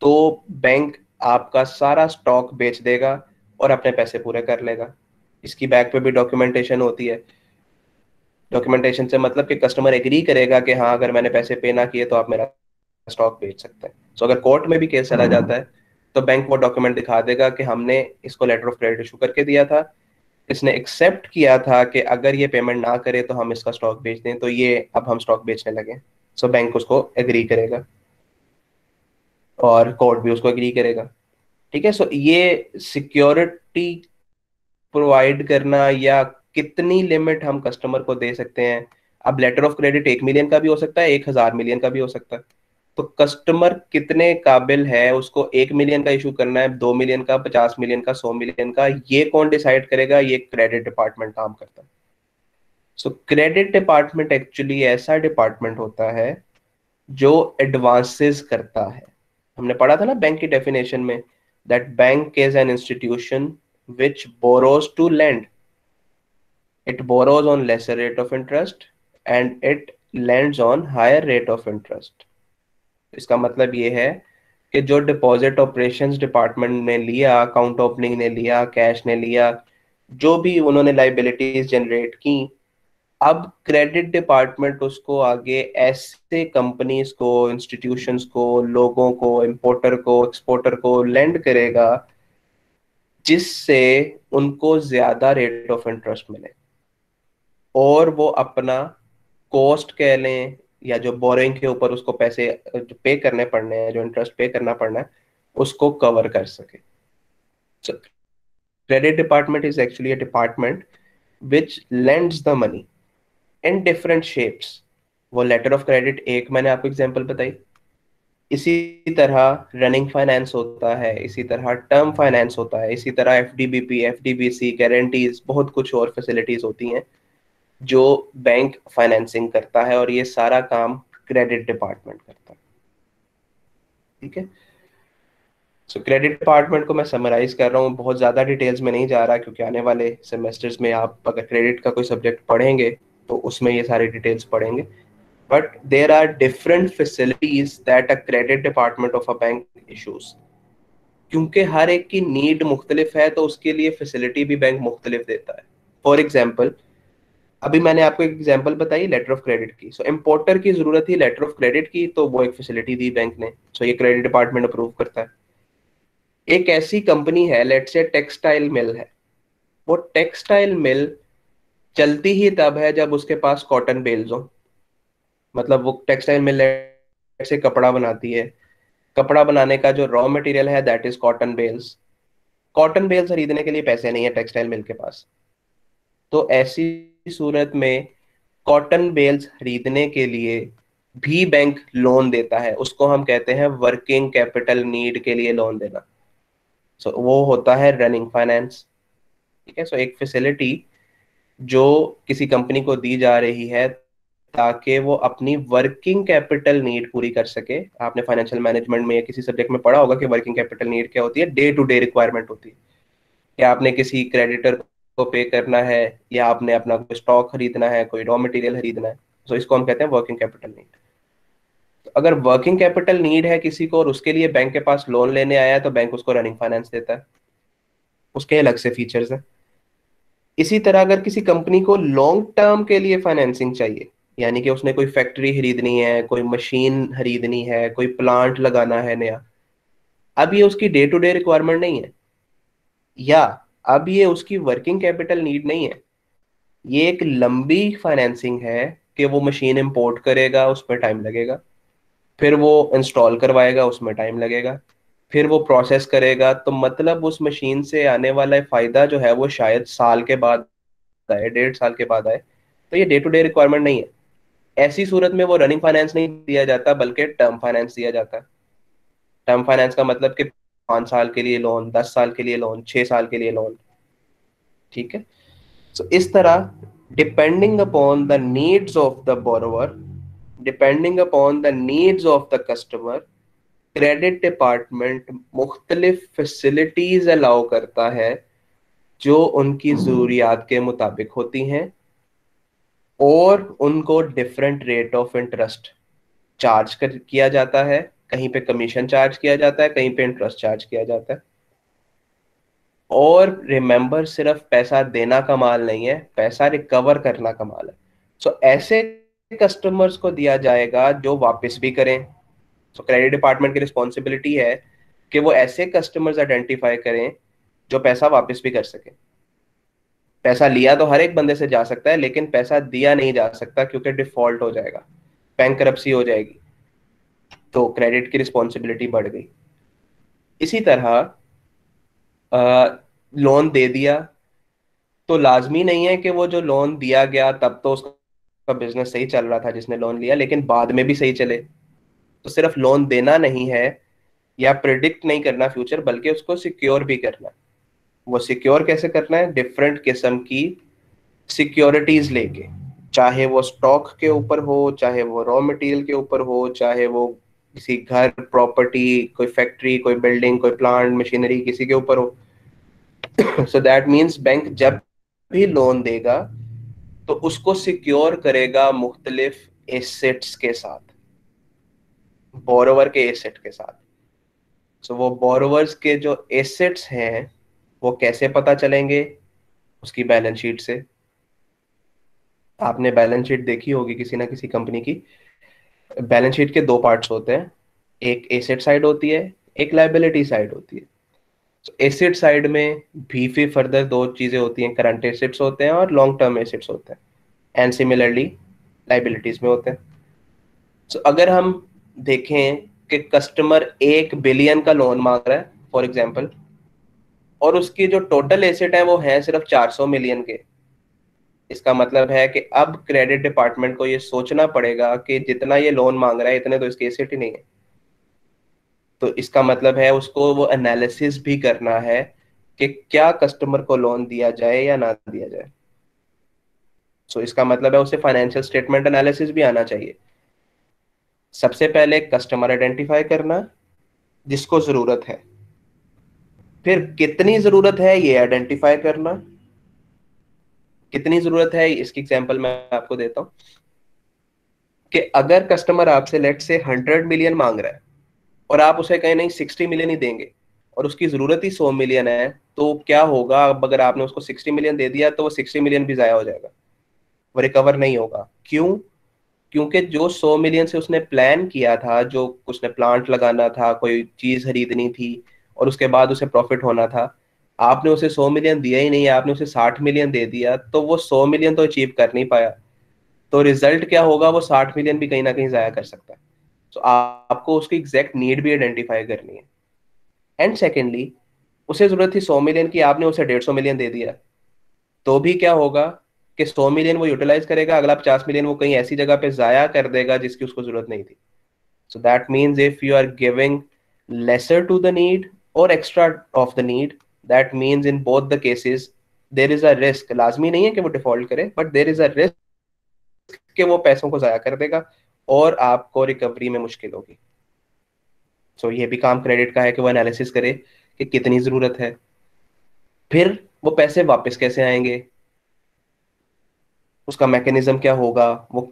तो बैंक आपका सारा स्टॉक बेच देगा और अपने पैसे पूरे कर लेगा। इसकी बैक पे भी डॉक्यूमेंटेशन होती है। डॉक्यूमेंटेशन से मतलब कि कस्टमर एग्री करेगा कि हाँ अगर मैंने पैसे पे ना किए तो आप मेरा स्टॉक बेच सकते हैं। सो अगर कोर्ट में भी केस चला जाता है तो बैंक वो डॉक्यूमेंट दिखा देगा कि हमने इसको लेटर ऑफ क्रेडिट इशू करके दिया था, इसने एक्सेप्ट किया था कि अगर ये पेमेंट ना करे तो हम इसका स्टॉक बेच दें, तो ये अब हम स्टॉक बेचने लगे। सो बैंक उसको एग्री करेगा और कोर्ट भी उसको एग्री करेगा। ठीक है। सो ये सिक्योरिटी प्रोवाइड करना या कितनी लिमिट हम कस्टमर को दे सकते हैं। अब लेटर ऑफ क्रेडिट 1 मिलियन का भी हो सकता है, 1,000 मिलियन का भी हो सकता है। तो कस्टमर कितने काबिल है, उसको 1 मिलियन का इशू करना है, 2 मिलियन का, 50 मिलियन का, 100 मिलियन का, ये कौन डिसाइड करेगा? ये क्रेडिट डिपार्टमेंट काम करता है। सो क्रेडिट डिपार्टमेंट एक्चुअली ऐसा डिपार्टमेंट होता है जो एडवांसेस करता है। हमने पढ़ा था ना बैंक की डेफिनेशन में, that bank is an institution which borrows to lend. It borrows on lesser rate of interest and it lends on higher rate of interest. इसका मतलब ये है कि जो डिपॉजिट ऑपरेशंस डिपार्टमेंट ने लिया, अकाउंट ओपनिंग ने लिया, कैश ने लिया, जो भी उन्होंने लाइबिलिटीज जनरेट की, अब क्रेडिट डिपार्टमेंट उसको आगे ऐसे कंपनीज को, इंस्टीट्यूशंस को, लोगों को, इंपोर्टर को, एक्सपोर्टर को लेंड करेगा जिससे उनको ज्यादा रेट ऑफ इंटरेस्ट मिले और वो अपना कॉस्ट कह लें या जो बोरिंग के ऊपर उसको पैसे जो पे करने पड़ने हैं, जो इंटरेस्ट पे करना पड़ना है, उसको कवर कर सके। सो credit department is actually a department which lends the money in different shapes. वो लेटर ऑफ क्रेडिट एक मैंने आपको एग्जांपल बताई, इसी तरह रनिंग फाइनेंस होता है, इसी तरह टर्म फाइनेंस होता है, इसी तरह एफडीबीपी, एफडीबीसी, गारंटीज, बहुत कुछ और फैसिलिटीज होती हैं जो बैंक फाइनेंसिंग करता है और ये सारा काम क्रेडिट डिपार्टमेंट करता है। ठीक है। सो क्रेडिट डिपार्टमेंट को मैं समराइज कर रहा हूँ, बहुत ज़्यादा डिटेल्स में नहीं जा रहा क्योंकि आने वाले सेमेस्टर्स में आप अगर क्रेडिट का कोई सब्जेक्ट पढ़ेंगे तो उसमें ये सारी डिटेल्स पढ़ेंगे। But there are different facilities that a credit department of a bank issues. क्योंकि हर एक की नीड मुख्तलिफ है तो उसके लिए फैसिलिटी भी बैंक मुख्तलिफ देता है। फॉर एग्जाम्पल, अभी मैंने आपको एक एग्जाम्पल बताई लेटर ऑफ क्रेडिट की। सो इम्पोर्टर की जरूरत थी लेटर ऑफ क्रेडिट की, तो वो एक फैसिलिटी दी बैंक ने। सो ये क्रेडिट डिपार्टमेंट अप्रूव करता है। एक ऐसी कंपनी है, लेट्स से टेक्सटाइल मिल है, वो टेक्सटाइल मिल चलती ही तब है जब उसके पास कॉटन बेल्स हो। मतलब वो टेक्सटाइल मिल से कपड़ा बनाती है, कपड़ा बनाने का जो रॉ मटेरियल है that is cotton bales. Cotton bales खरीदने के लिए पैसे नहीं है टेक्सटाइल मिल के पास, तो ऐसी सूरत में कॉटन बेल्स खरीदने के लिए भी बैंक लोन देता है। उसको हम कहते हैं वर्किंग कैपिटल नीड के लिए लोन देना। सो वो होता है रनिंग फाइनेंस। ठीक है। सो एक फैसिलिटी जो किसी कंपनी को दी जा रही है ताकि वो अपनी वर्किंग कैपिटल नीड पूरी कर सके। आपने फाइनेंशियल मैनेजमेंट में या किसी सब्जेक्ट में पढ़ा होगा कि वर्किंग कैपिटल नीड क्या होती है। डे टू डे रिक्वायरमेंट होती है कि आपने किसी क्रेडिटर को पे करना है या आपने अपना कोई स्टॉक खरीदना है, कोई रॉ मटेरियल खरीदना है। तो इसको हम कहते हैं वर्किंग कैपिटल नीड। तो अगर वर्किंग कैपिटल नीड है किसी को और उसके लिए बैंक के पास लोन लेने आया है तो बैंक उसको रनिंग फाइनेंस देता है, उसके अलग से फीचर्स हैं। इसी तरह अगर किसी कंपनी को लॉन्ग टर्म के लिए फाइनेंसिंग चाहिए, यानी कि उसने कोई फैक्ट्री खरीदनी है, कोई मशीन खरीदनी है, कोई प्लांट लगाना है नया, अब ये उसकी डे टू डे रिक्वायरमेंट नहीं है या अब ये उसकी वर्किंग कैपिटल नीड नहीं है, ये एक लंबी फाइनेंसिंग है कि वो मशीन इंपोर्ट करेगा, उसमें टाइम लगेगा, फिर वो इंस्टॉल करवाएगा, उसमें टाइम लगेगा, फिर वो प्रोसेस करेगा। तो मतलब उस मशीन से आने वाला फायदा जो है वो शायद साल के बाद आए, 1.5 साल के बाद आए। तो ये डे टू डे रिक्वायरमेंट नहीं है। ऐसी सूरत में वो रनिंग फाइनेंस नहीं दिया जाता बल्कि टर्म फाइनेंस दिया जाता है। टर्म फाइनेंस का मतलब कि 5 साल के लिए लोन, 10 साल के लिए लोन, 6 साल के लिए लोन। ठीक है। सो इस तरह depending upon the needs of the borrower, depending upon the needs of the customer, credit department मुख्तलिफ फैसिलिटीज अलाउ करता है जो उनकी ज़रूरियात के मुताबिक होती हैं, और उनको different rate of interest charge कर किया जाता है। कहीं पे कमीशन चार्ज किया जाता है, कहीं पे इंटरेस्ट चार्ज किया जाता है। और रिमेंबर, सिर्फ पैसा देना कमाल नहीं है, पैसा रिकवर करना कमाल है। सो ऐसे कस्टमर्स को दिया जाएगा जो वापस भी करें। सो क्रेडिट डिपार्टमेंट की रिस्पॉन्सिबिलिटी है कि वो ऐसे कस्टमर्स आइडेंटिफाई करें जो पैसा वापस भी कर सके। पैसा लिया तो हर एक बंदे से जा सकता है, लेकिन पैसा दिया नहीं जा सकता, क्योंकि डिफॉल्ट हो जाएगा, बैंकरप्सी हो जाएगी, तो क्रेडिट की रिस्पॉन्सिबिलिटी बढ़ गई। इसी तरह लोन दे दिया तो लाजमी नहीं है कि वो जो लोन दिया गया तब तो उसका बिजनेस सही चल रहा था जिसने लोन लिया, लेकिन बाद में भी सही चले। तो सिर्फ लोन देना नहीं है या प्रिडिक्ट नहीं करना फ्यूचर, बल्कि उसको सिक्योर भी करना है। वो सिक्योर कैसे करना है? डिफरेंट किस्म की सिक्योरिटीज लेके, चाहे वो स्टॉक के ऊपर हो, चाहे वो रॉ मटेरियल के ऊपर हो, चाहे वो किसी घर, प्रॉपर्टी, कोई फैक्ट्री, कोई बिल्डिंग, कोई प्लांट, मशीनरी, किसी के ऊपर हो। सो दैट मीन्स बैंक जब भी लोन देगा तो उसको सिक्योर करेगा मुख्तलिफ एसेट्स के साथ, बोरोवर के एसेट के साथ। सो वो बोरोवर्स के जो एसेट्स हैं वो कैसे पता चलेंगे? उसकी बैलेंस शीट से। आपने बैलेंस शीट देखी होगी किसी ना किसी कंपनी की। बैलेंस शीट के दो पार्ट्स होते हैं, एक एसेट साइड होती है, एक लायबिलिटी साइड होती है। एसेट साइड में भी फिर फर्दर दो चीजें होती हैं, करंट एसेट्स होते हैं और लॉन्ग टर्म एसेट्स होते हैं, एंड सिमिलरली लाइबिलिटीज में होते हैं। सो अगर हम देखें कि कस्टमर 1 बिलियन का लोन मांग रहा है फॉर एग्जांपल, और उसकी जो टोटल एसेट है वो है सिर्फ 400 मिलियन के, इसका मतलब है कि अब क्रेडिट डिपार्टमेंट को ये सोचना पड़ेगा कि जितना ये लोन मांग रहा है इतने तो इसके एसेट ही नहीं है। तो इसका मतलब है उसको वो एनालिसिस भी करना है कि क्या कस्टमर को लोन दिया जाए या ना दिया जाए। सो इसका मतलब है उसे फाइनेंशियल स्टेटमेंट एनालिसिस भी आना चाहिए। सबसे पहले कस्टमर आइडेंटिफाई करना जिसको जरूरत है, फिर कितनी जरूरत है ये आइडेंटिफाई करना। कितनी जरूरत है इसकी एग्जांपल मैं आपको देता हूं कि अगर कस्टमर आपसे लेट से 100 मिलियन मांग रहा है और आप उसे कहीं नहीं 60 मिलियन ही देंगे और उसकी जरूरत ही 100 मिलियन है, तो क्या होगा? अब अगर आपने उसको 60 मिलियन दे दिया तो वो 60 मिलियन भी जाया हो जाएगा, वो रिकवर नहीं होगा। क्यों? क्योंकि जो 100 मिलियन से उसने प्लान किया था, जो उसने प्लांट लगाना था, कोई चीज खरीदनी थी और उसके बाद उसे प्रॉफिट होना था, आपने उसे 100 मिलियन दिया ही नहीं, आपने उसे 60 मिलियन दे दिया, तो वो 100 मिलियन तो अचीव कर नहीं पाया। तो रिजल्ट क्या होगा? वो 60 मिलियन भी कहीं ना कहीं जाया कर सकता है। तो आपको उसकी एग्जैक्ट नीड भी आइडेंटिफाई करनी है। एंड सेकेंडली, उसे जरूरत थी 100 मिलियन की, आपने उसे 150 मिलियन दे दिया, तो भी क्या होगा कि 100 मिलियन वो यूटिलाइज करेगा, अगला 50 मिलियन वो कहीं ऐसी जगह पे जाया कर देगा जिसकी उसको जरूरत नहीं थी। So that means if you are giving lesser to the need or extra of the need, that means in both the cases there is a risk. लाजमी नहीं है कि वो डिफॉल्ट करे, but there is a risk कि वो पैसों को जाया कर देगा और आपको रिकवरी में मुश्किल होगी। सो ये भी काम क्रेडिट का है कि वो एनालिसिस करे कि कितनी जरूरत है, फिर वो पैसे वापस कैसे आएंगे, उसका मैकेनिज्म क्या होगा। वो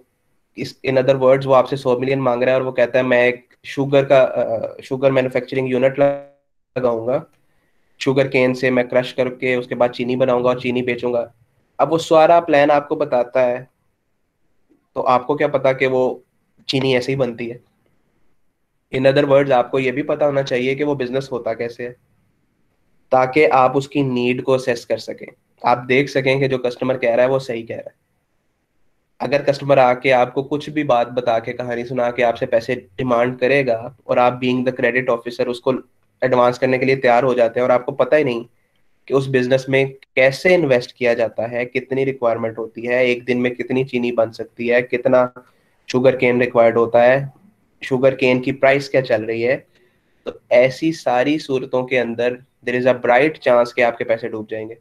इस इन अदर वर्ड्स, वो आपसे 100 मिलियन मांग रहा है और वो कहता है मैं एक शुगर मैन्युफैक्चरिंग यूनिट लगाऊंगा, शुगर केन से मैं क्रश करके उसके बाद चीनी बनाऊंगा और चीनी बेचूंगा। अब वो सारा प्लान आपको बताता है, तो आपको क्या पता कि वो चीनी ऐसे ही बनती है। इन अदर वर्ड्स, आपको ये भी पता होना चाहिए कि वो बिजनेस होता कैसे है, ताकि आप उसकी नीड को असेस कर सकें, आप देख सकें कि जो कस्टमर कह रहा है वो सही कह रहा है। अगर कस्टमर आके आपको कुछ भी बात बता के, कहानी सुना के आपसे पैसे डिमांड करेगा और आप बीइंग द क्रेडिट ऑफिसर उसको एडवांस करने के लिए तैयार हो जाते हैं और आपको पता ही नहीं कि उस बिजनेस में कैसे इन्वेस्ट किया जाता है, कितनी रिक्वायरमेंट होती है, एक दिन में कितनी चीनी बन सकती है, कितना शुगर केन रिक्वायर्ड होता है, शुगर केन की प्राइस क्या चल रही है, तो ऐसी सारी सूरतों के अंदर there is a bright chance कि आपके पैसे डूब जाएंगे।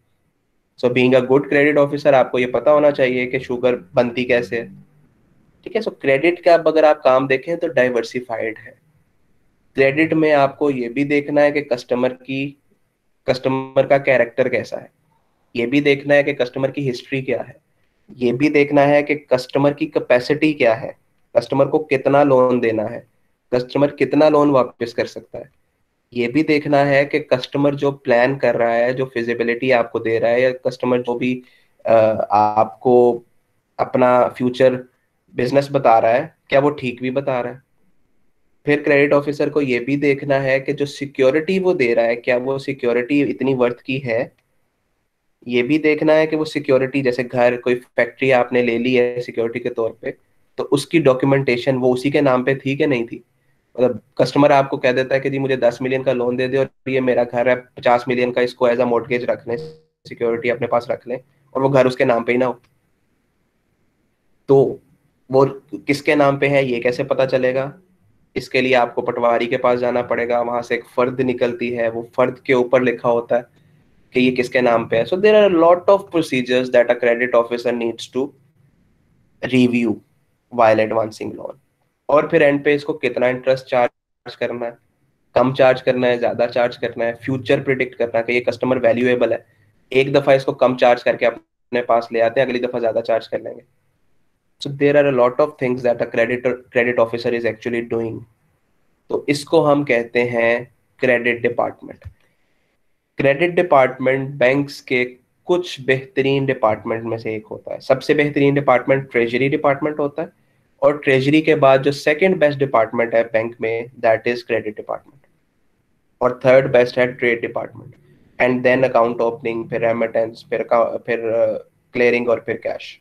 So being a good credit officer, आपको ये पता होना चाहिए कि शुगर बनती कैसे है। ठीक है। सो क्रेडिट का अब अगर आप काम देखें तो डाइवर्सिफाइड है। क्रेडिट में आपको ये भी देखना है कि कस्टमर का कैरेक्टर कैसा है। ये भी देखना है कि कस्टमर की हिस्ट्री क्या है, ये भी देखना है कि कस्टमर की कैपेसिटी क्या है, कस्टमर को कितना लोन देना है, कस्टमर कितना लोन वापस कर सकता है। ये भी देखना है कि कस्टमर जो प्लान कर रहा है, जो फिजिबिलिटी आपको दे रहा है, या कस्टमर जो भी आपको अपना फ्यूचर बिजनेस बता रहा है, क्या वो ठीक भी बता रहा है। फिर क्रेडिट ऑफिसर को ये भी देखना है कि जो सिक्योरिटी वो दे रहा है, क्या वो सिक्योरिटी इतनी वर्थ की है। ये भी देखना है कि वो सिक्योरिटी, जैसे घर, कोई फैक्ट्री आपने ले ली है सिक्योरिटी के तौर पे, तो उसकी डॉक्यूमेंटेशन वो उसी के नाम पे थी कि नहीं थी। मतलब कस्टमर आपको कह देता है कि जी मुझे 10 मिलियन का लोन दे दे और ये मेरा घर है 50 मिलियन का, इसको एज अ मॉर्गेज रख लें, सिक्योरिटी अपने पास रख लें, और वो घर उसके नाम पे ही ना हो, तो वो किसके नाम पे है ये कैसे पता चलेगा। इसके लिए आपको पटवारी के पास जाना पड़ेगा, वहां से एक फर्द निकलती है, वो फर्द के ऊपर लिखा होता है कि ये किसके नाम पे है। So there are lot of procedures that a credit officer needs to review while advancing loan. और फिर एंड पे इसको कितना इंटरेस्ट चार्ज करना है, कम चार्ज करना है, ज्यादा चार्ज करना है, फ्यूचर प्रिडिक्ट करना है कि ये कस्टमर वैल्यूएबल है, एक दफा इसको कम चार्ज करके अपने पास ले आते हैं, अगली दफा ज्यादा चार्ज कर लेंगे। So there are a lot of things that a credit officer is actually doing. तो इसको हम कहते हैं credit department. Credit department banks के कुछ बेहतरीन डिपार्टमेंट में से एक होता है। सबसे बेहतरीन डिपार्टमेंट ट्रेजरी डिपार्टमेंट होता है, और ट्रेजरी के बाद जो सेकंड बेस्ट डिपार्टमेंट है बैंक में, दैट इज क्रेडिट डिपार्टमेंट, और थर्ड बेस्ट है trade department, and then account opening, फिर रेमिटेंस, फिर क्लियरिंग, और फिर कैश।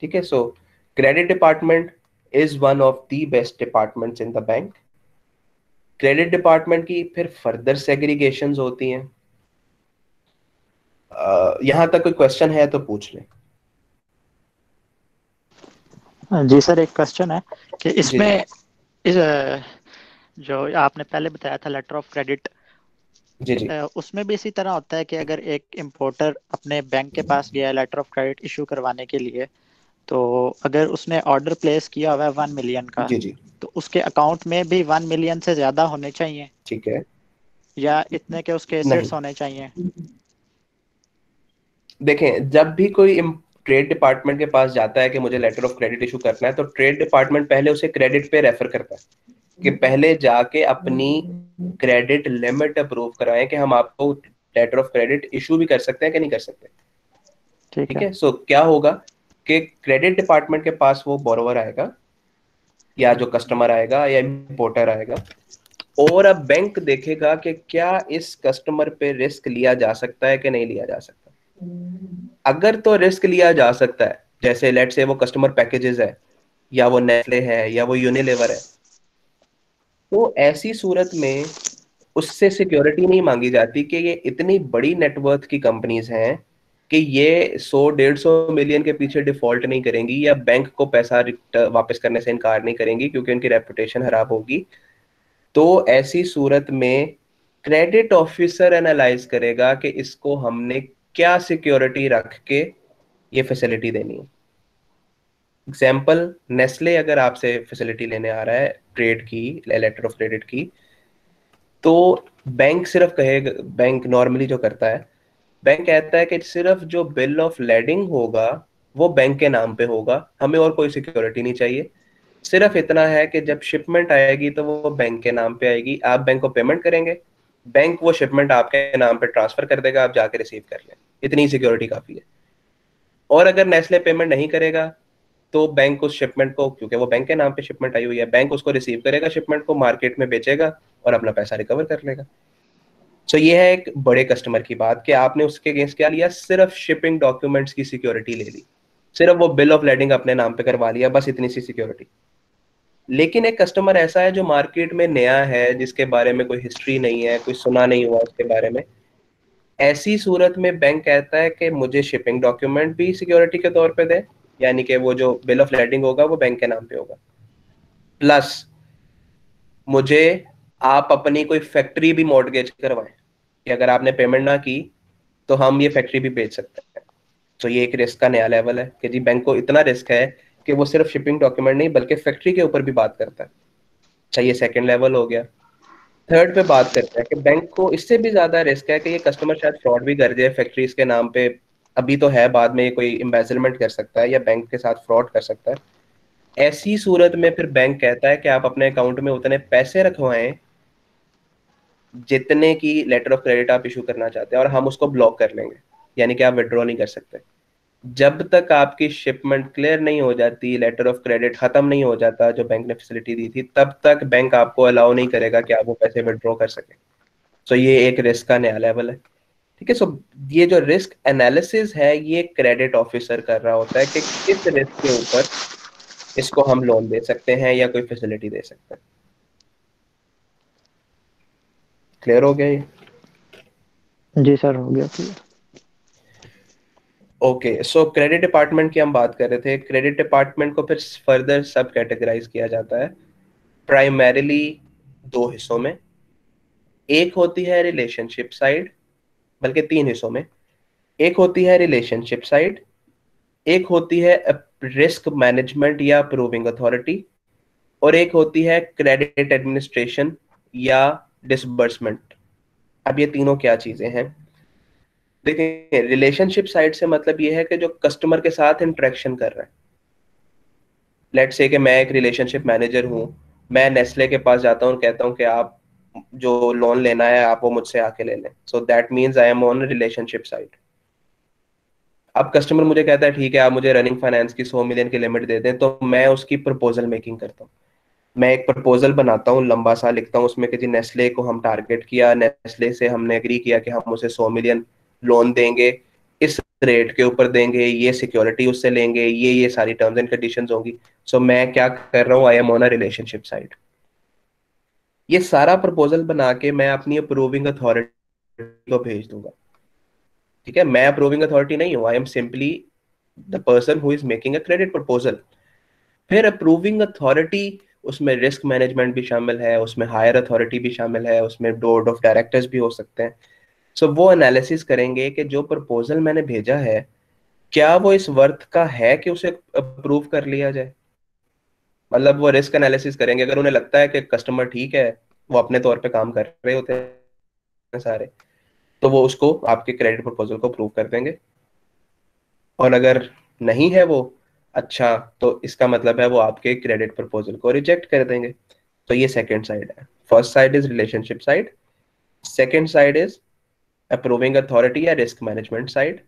ठीक है, so credit department is one of the best departments in the bank. Credit department की फिर फर्दर सेग्रीगेशंस होती हैं। यहां तक कोई क्वेश्चन है तो पूछ लें। जी सर, एक क्वेश्चन है कि जी इसमें इस जो आपने पहले बताया था लेटर ऑफ क्रेडिट, जी जी उसमें भी इसी तरह होता है कि अगर एक इम्पोर्टर अपने बैंक के पास गया लेटर ऑफ क्रेडिट इशू करवाने के लिए, तो अगर उसने ऑर्डर प्लेस किया हुआ है 1 मिलियन का, जी जी तो उसके अकाउंट में भी 1 मिलियन से ज्यादा होने चाहिए, ठीक है। या इतने के उसके नहीं, एसेट्स होने चाहिए? देखें, जब भी कोई ट्रेड डिपार्टमेंट के पास जाता है कि मुझे लेटर ऑफ क्रेडिट इशू करना है, तो ट्रेड डिपार्टमेंट पहले उसे क्रेडिट पे रेफर करता है कि पहले जाके अपनी क्रेडिट लिमिट अप्रूव कराएं कि हम आपको लेटर ऑफ क्रेडिट इशू भी कर सकते हैं कि नहीं कर सकते। ठीक ठीक है। है, सो क्या होगा कि क्रेडिट डिपार्टमेंट के पास वो बोरोवर आएगा, या जो कस्टमर आएगा, या इम्पोर्टर आएगा, और अब बैंक देखेगा कि क्या इस कस्टमर पे रिस्क लिया जा सकता है कि नहीं लिया जा सकता। अगर तो रिस्क लिया जा सकता है, जैसे लेट से वो कस्टमर पैकेजेस है, या वो नेस्ले है, या वो यूनिलीवर है, तो ऐसी सूरत में उससे सिक्योरिटी नहीं मांगी जाती कि ये इतनी बड़ी नेटवर्थ की कंपनीज हैं कि ये 100-150 मिलियन के पीछे डिफॉल्ट नहीं करेंगी, या बैंक को पैसा वापस करने से इनकार नहीं करेंगी क्योंकि उनकी रेपुटेशन खराब होगी। तो ऐसी सूरत में क्रेडिट ऑफिसर एनालाइज करेगा कि इसको हमने क्या सिक्योरिटी रख के ये फैसिलिटी देनी है। एग्जाम्पल, नेस्ले अगर आपसे फैसिलिटी लेने आ रहा है ट्रेड की, लेटर ऑफ क्रेडिट की, तो बैंक सिर्फ कहेगा, बैंक नॉर्मली जो करता है, बैंक कहता है कि सिर्फ जो बिल ऑफ लेडिंग होगा वो बैंक के नाम पे होगा, हमें और कोई सिक्योरिटी नहीं चाहिए। सिर्फ इतना है कि जब शिपमेंट आएगी तो वो बैंक के नाम पे आएगी, आप बैंक को पेमेंट करेंगे, बैंक वो शिपमेंट आपके नाम पे ट्रांसफर कर देगा, आप जाके रिसीव कर लें, इतनी सिक्योरिटी काफी है। और अगर नेस्ले पेमेंट नहीं करेगा तो बैंक उस शिपमेंट को, क्योंकि वो बैंक के नाम पे शिपमेंट आई हुई है, बैंक उसको रिसीव करेगा, शिपमेंट को मार्केट में बेचेगा और अपना पैसा रिकवर कर लेगा। सो ये है एक बड़े कस्टमर की बात कि आपने उसके अगेंस्ट क्या लिया, सिर्फ शिपिंग डॉक्यूमेंट्स की सिक्योरिटी ले ली, सिर्फ वो बिल ऑफ लेडिंग अपने नाम पे करवा लिया, बस इतनी सी सिक्योरिटी। लेकिन एक कस्टमर ऐसा है जो मार्केट में नया है, जिसके बारे में कोई हिस्ट्री नहीं है, कोई सुना नहीं हुआ उसके बारे में, ऐसी सूरत में बैंक कहता है कि मुझे शिपिंग डॉक्यूमेंट भी सिक्योरिटी के तौर पे दे, यानी कि वो जो बिल ऑफ लेडिंग होगा वो बैंक के नाम पे होगा, प्लस मुझे आप अपनी कोई फैक्ट्री भी मॉर्टगेज करवाएं कि अगर आपने पेमेंट ना की तो हम ये फैक्ट्री भी बेच सकते हैं। तो ये एक रिस्क का नया लेवल है कि जी बैंक को इतना रिस्क है कि वो सिर्फ शिपिंग डॉक्यूमेंट नहीं बल्कि फैक्ट्री के ऊपर भी बात करता है। अच्छा, ये सेकंड लेवल हो गया। थर्ड पे बात करते हैं कि बैंक को इससे भी ज्यादा रिस्क है कि ये कस्टमर शायद फ्रॉड भी कर जाए फैक्ट्रीज के नाम पे, अभी तो है, बाद में ये कोई एम्बेजलमेंट कर सकता है या बैंक के साथ फ्रॉड कर सकता है। ऐसी सूरत में फिर बैंक कहता है कि आप अपने अकाउंट में उतने पैसे रखवाएं जितने की लेटर ऑफ क्रेडिट आप इशू करना चाहते हैं, और हम उसको ब्लॉक कर लेंगे, यानी कि आप विड्रॉ नहीं कर सकते। जब तक आपकी शिपमेंट क्लियर नहीं हो जाती, लेटर ऑफ क्रेडिट खत्म नहीं हो जाता जो बैंक ने फैसिलिटी दी थी, तब तक बैंक आपको अलाउ नहीं करेगा कि आप वो पैसे विड्रॉ कर सके। सो ये एक रिस्क का नया लेवल है। ठीक है, सो ये जो रिस्क एनालिसिस है ये क्रेडिट ऑफिसर कर रहा होता है कि किस रिस्क के ऊपर इसको हम लोन दे सकते हैं या कोई फैसिलिटी दे सकते हैं। क्लियर हो गया ये? जी सर, हो गया क्लियर। ओके, सो क्रेडिट डिपार्टमेंट की हम बात कर रहे थे। क्रेडिट डिपार्टमेंट को फिर फर्दर सब कैटेगराइज किया जाता है प्राइमरीली दो हिस्सों में। एक होती है रिलेशनशिप साइड, बल्कि तीन हिस्सों में। एक होती है रिलेशनशिप साइड, एक होती है रिस्क मैनेजमेंट या अप्रूविंग अथॉरिटी, और एक होती है क्रेडिट एडमिनिस्ट्रेशन या डिसबर्समेंट। अब ये तीनों क्या चीजें हैं? देखिए, रिलेशनशिप साइड से मतलब ये है कि जो कस्टमर के साथ इंटरेक्शन कर रहा है। लेट्स से कि मैं एक रिलेशनशिप मैनेजर हूँ, मैं नेस्ले के पास जाता हूँ, कहता हूँ कि आप जो लोन लेना है आप वो मुझसे आके ले लें। सो that means I am on relationship side. अब कस्टमर मुझे कहता है ठीक है आप मुझे रनिंग फाइनेंस की 100 मिलियन की लिमिट दे दें, तो मैं उसकी प्रपोजल मेकिंग करता हूँ। मैं एक प्रपोजल बनाता हूँ, लंबा सा लिखता हूँ उसमें कि जी नेस्ले को हम टारगेट किया, नेस्ले से हमने एग्री किया कि हम उसे 100 मिलियन लोन देंगे, इस रेट के ऊपर देंगे, ये सिक्योरिटी उससे लेंगे, ये सारी टर्म्स एंड कंडीशंस होंगी। सो मैं क्या कर रहा हूँ, I am on a relationship side. ये सारा प्रपोजल बना के मैं अपनी अप्रूविंग अथॉरिटी को भेज दूंगा। ठीक है, मैं अप्रूविंग अथॉरिटी नहीं हूँ, I am simply the person who is making a credit proposal. फिर अप्रूविंग अथॉरिटी, उसमें रिस्क मैनेजमेंट भी शामिल है, उसमें हायर अथॉरिटी भी शामिल है, उसमें बोर्ड ऑफ डायरेक्टर्स भी हो सकते हैं। सो वो एनालिसिस करेंगे कि जो प्रपोजल मैंने भेजा है क्या वो इस वर्थ का है कि उसे अप्रूव कर लिया जाए। मतलब वो रिस्क एनालिसिस करेंगे, अगर उन्हें लगता है कि कस्टमर ठीक है, वो अपने तौर पे काम कर रहे होते हैं सारे, तो वो उसको आपके क्रेडिट प्रपोजल को अप्रूव कर देंगे। और अगर नहीं है वो अच्छा, तो इसका मतलब है वो आपके क्रेडिट प्रपोजल को रिजेक्ट कर देंगे। तो ये सेकंड साइड है। First side is relationship side, second side is approving authority या रिस्क मैनेजमेंट साइड,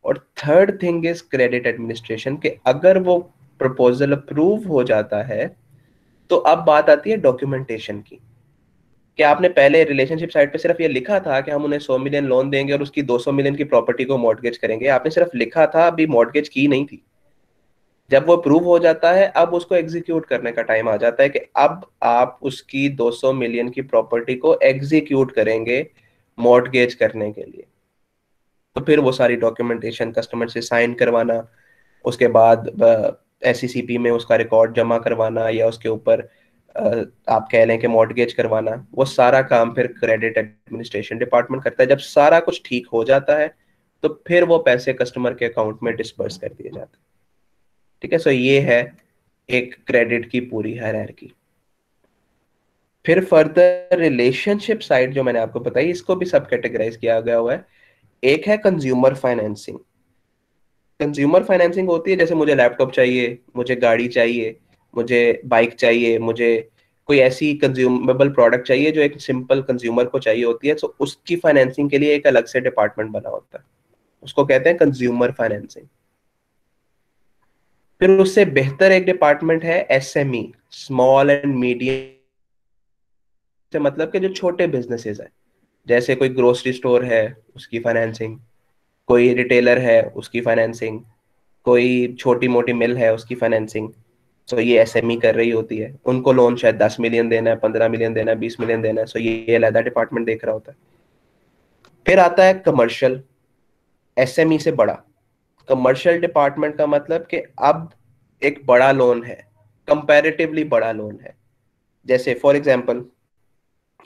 और third thing is credit administration के अगर वो प्रपोजल अप्रूव हो जाता है तो अब बात आती है डॉक्यूमेंटेशन की। कि आपने पहले रिलेशनशिप साइड पे सिर्फ ये लिखा था कि हम उन्हें 100 मिलियन लोन देंगे और उसकी 200 मिलियन की प्रॉपर्टी को मॉर्टगेज करेंगे, आपने सिर्फ लिखा था, अभी मॉर्टगेज की नहीं थी। जब वो अप्रूव हो जाता है अब उसको एग्जीक्यूट करने का टाइम आ जाता है कि अब आप उसकी 200 मिलियन की प्रॉपर्टी को एग्जीक्यूट करेंगे मॉर्टगेज करने के लिए। तो फिर वो सारी डॉक्यूमेंटेशन कस्टमर से साइन करवाना, उसके बाद एससीसीपी में उसका रिकॉर्ड जमा करवाना, या उसके ऊपर आप कह लें कि मॉर्टगेज करवाना, वो सारा काम फिर क्रेडिट एडमिनिस्ट्रेशन डिपार्टमेंट करता है। जब सारा कुछ ठीक हो जाता है तो फिर वो पैसे कस्टमर के अकाउंट में डिस्पर्स कर दिए जाते हैं। ठीक है, सो ये है एक क्रेडिट की पूरी हायरार्की। फिर फर्दर रिलेशनशिप साइड जो मैंने आपको बताई, इसको भी सब कैटेगराइज किया गया हुआ है। एक है कंज्यूमर फाइनेंसिंग। कंज्यूमर फाइनेंसिंग होती है जैसे मुझे लैपटॉप चाहिए, मुझे गाड़ी चाहिए, मुझे बाइक चाहिए, मुझे कोई ऐसी कंज्यूमेबल प्रोडक्ट चाहिए जो एक सिंपल कंज्यूमर को चाहिए होती है, तो उसकी फाइनेंसिंग के लिए एक अलग से डिपार्टमेंट बना होता है, उसको कहते हैं कंज्यूमर फाइनेंसिंग। फिर उससे बेहतर एक डिपार्टमेंट है एसएमई, स्मॉल एंड मीडियम, से मतलब कि जो छोटे बिजनेसेस हैं, जैसे कोई ग्रोसरी स्टोर है उसकी फाइनेंसिंग, कोई रिटेलर है उसकी फाइनेंसिंग, कोई छोटी मोटी मिल है उसकी फाइनेंसिंग। सो ये एसएमई कर रही होती है, उनको लोन शायद 10 मिलियन देना है, 15 मिलियन देना है, 20 मिलियन देना है। सो ये अलग डिपार्टमेंट देख रहा होता है। फिर आता है कमर्शियल, एसएमई से बड़ा। कमर्शियल डिपार्टमेंट का मतलब कि अब एक बड़ा लोन है, कंपैरेटिवली बड़ा लोन है। जैसे फॉर एग्जांपल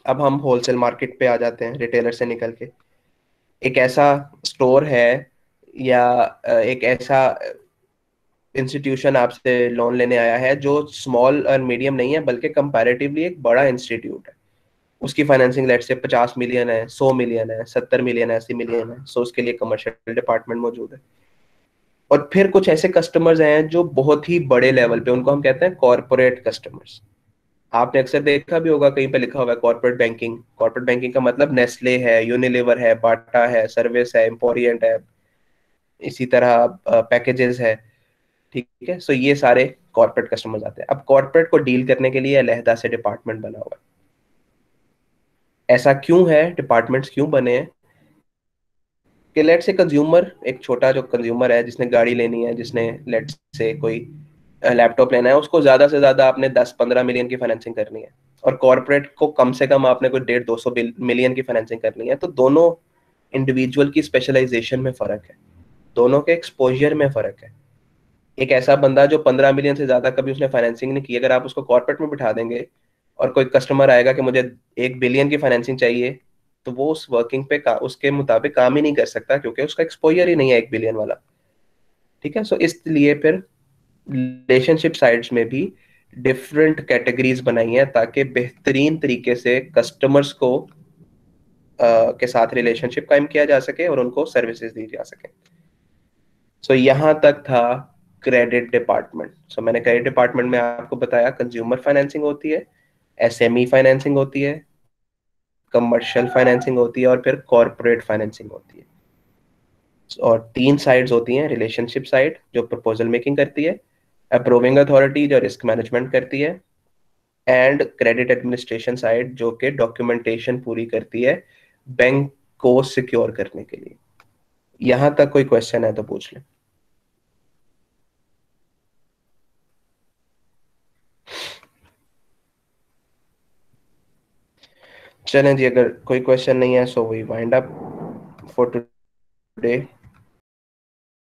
अब हम होलसेल मार्केट पे आ जाते हैं, रिटेलर से निकल के एक ऐसा स्टोर है या एक ऐसा इंस्टीट्यूशन आपसे लोन लेने आया है जो स्मॉल और मीडियम नहीं है बल्कि कंपैरेटिवली एक बड़ा इंस्टीट्यूट है। उसकी फाइनेंसिंग लेट से 50 मिलियन है, 100 मिलियन है, 70 मिलियन है, 80 मिलियन है, सो उसके लिए कमर्शियल डिपार्टमेंट मौजूद है। और फिर कुछ ऐसे कस्टमर्स हैं जो बहुत ही बड़े लेवल पे, उनको हम कहते हैं कॉर्पोरेट कस्टमर्स। आपने अक्सर देखा भी होगा कहीं पे लिखा हुआ है कॉर्पोरेट बैंकिंग। कॉर्पोरेट बैंकिंग का मतलब नेस्ले है, यूनिलीवर है, बाटा है, सर्विस है, एम्पोरियंट है, इसी तरह पैकेजेस है। ठीक है, सो ये सारे कॉर्पोरेट कस्टमर्स आते हैं। अब कॉर्पोरेट को डील करने के लिए अलहदा से डिपार्टमेंट बना हुआ है। ऐसा क्यों है, डिपार्टमेंट्स क्यों बने हैं? कि लेट से कंज्यूमर, एक छोटा जो कंज्यूमर है जिसने गाड़ी लेनी है, जिसने लेट से कोई लैपटॉप लेना है, उसको ज्यादा से ज्यादा आपने 10-15 मिलियन की फाइनेंसिंग करनी है, और कॉर्पोरेट को कम से कम आपने कोई 150-200 मिलियन की फाइनेंसिंग करनी है। तो दोनों इंडिविजुअल की स्पेशलाइजेशन में फर्क है, दोनों के एक्सपोजर में फर्क है। एक ऐसा बंदा जो 15 मिलियन से ज्यादा कभी उसने फाइनेंसिंग नहीं की, अगर आप उसको कॉर्पोरेट में बिठा देंगे और कोई कस्टमर आएगा कि मुझे 1 बिलियन की फाइनेंसिंग चाहिए, तो वो उस वर्किंग पे उसके मुताबिक काम ही नहीं कर सकता, क्योंकि उसका एक्सपोजर ही नहीं है 1 बिलियन वाला। ठीक है, सो इसलिए फिर रिलेशनशिप साइड्स में भी डिफरेंट कैटेगरीज बनाई हैं, ताकि बेहतरीन तरीके से कस्टमर्स को के साथ रिलेशनशिप कायम किया जा सके और उनको सर्विसेज दी जा सके। सो यहाँ तक था क्रेडिट डिपार्टमेंट। सो मैंने क्रेडिट डिपार्टमेंट में आपको बताया कंज्यूमर फाइनेंसिंग होती है, एसएमई फाइनेंसिंग होती है, कमर्शियल फाइनेंसिंग होती है, और फिर कॉर्पोरेट फाइनेंसिंग होती है। और 3 साइड्स होती हैं, रिलेशनशिप साइड जो प्रपोजल मेकिंग करती है, अप्रूविंग अथॉरिटी जो रिस्क मैनेजमेंट करती है, एंड क्रेडिट एडमिनिस्ट्रेशन साइड जो कि डॉक्यूमेंटेशन पूरी करती है बैंक को सिक्योर करने के लिए। यहां तक कोई क्वेश्चन है तो पूछ लें। चलें जी, अगर कोई क्वेश्चन नहीं है so we wind up for today.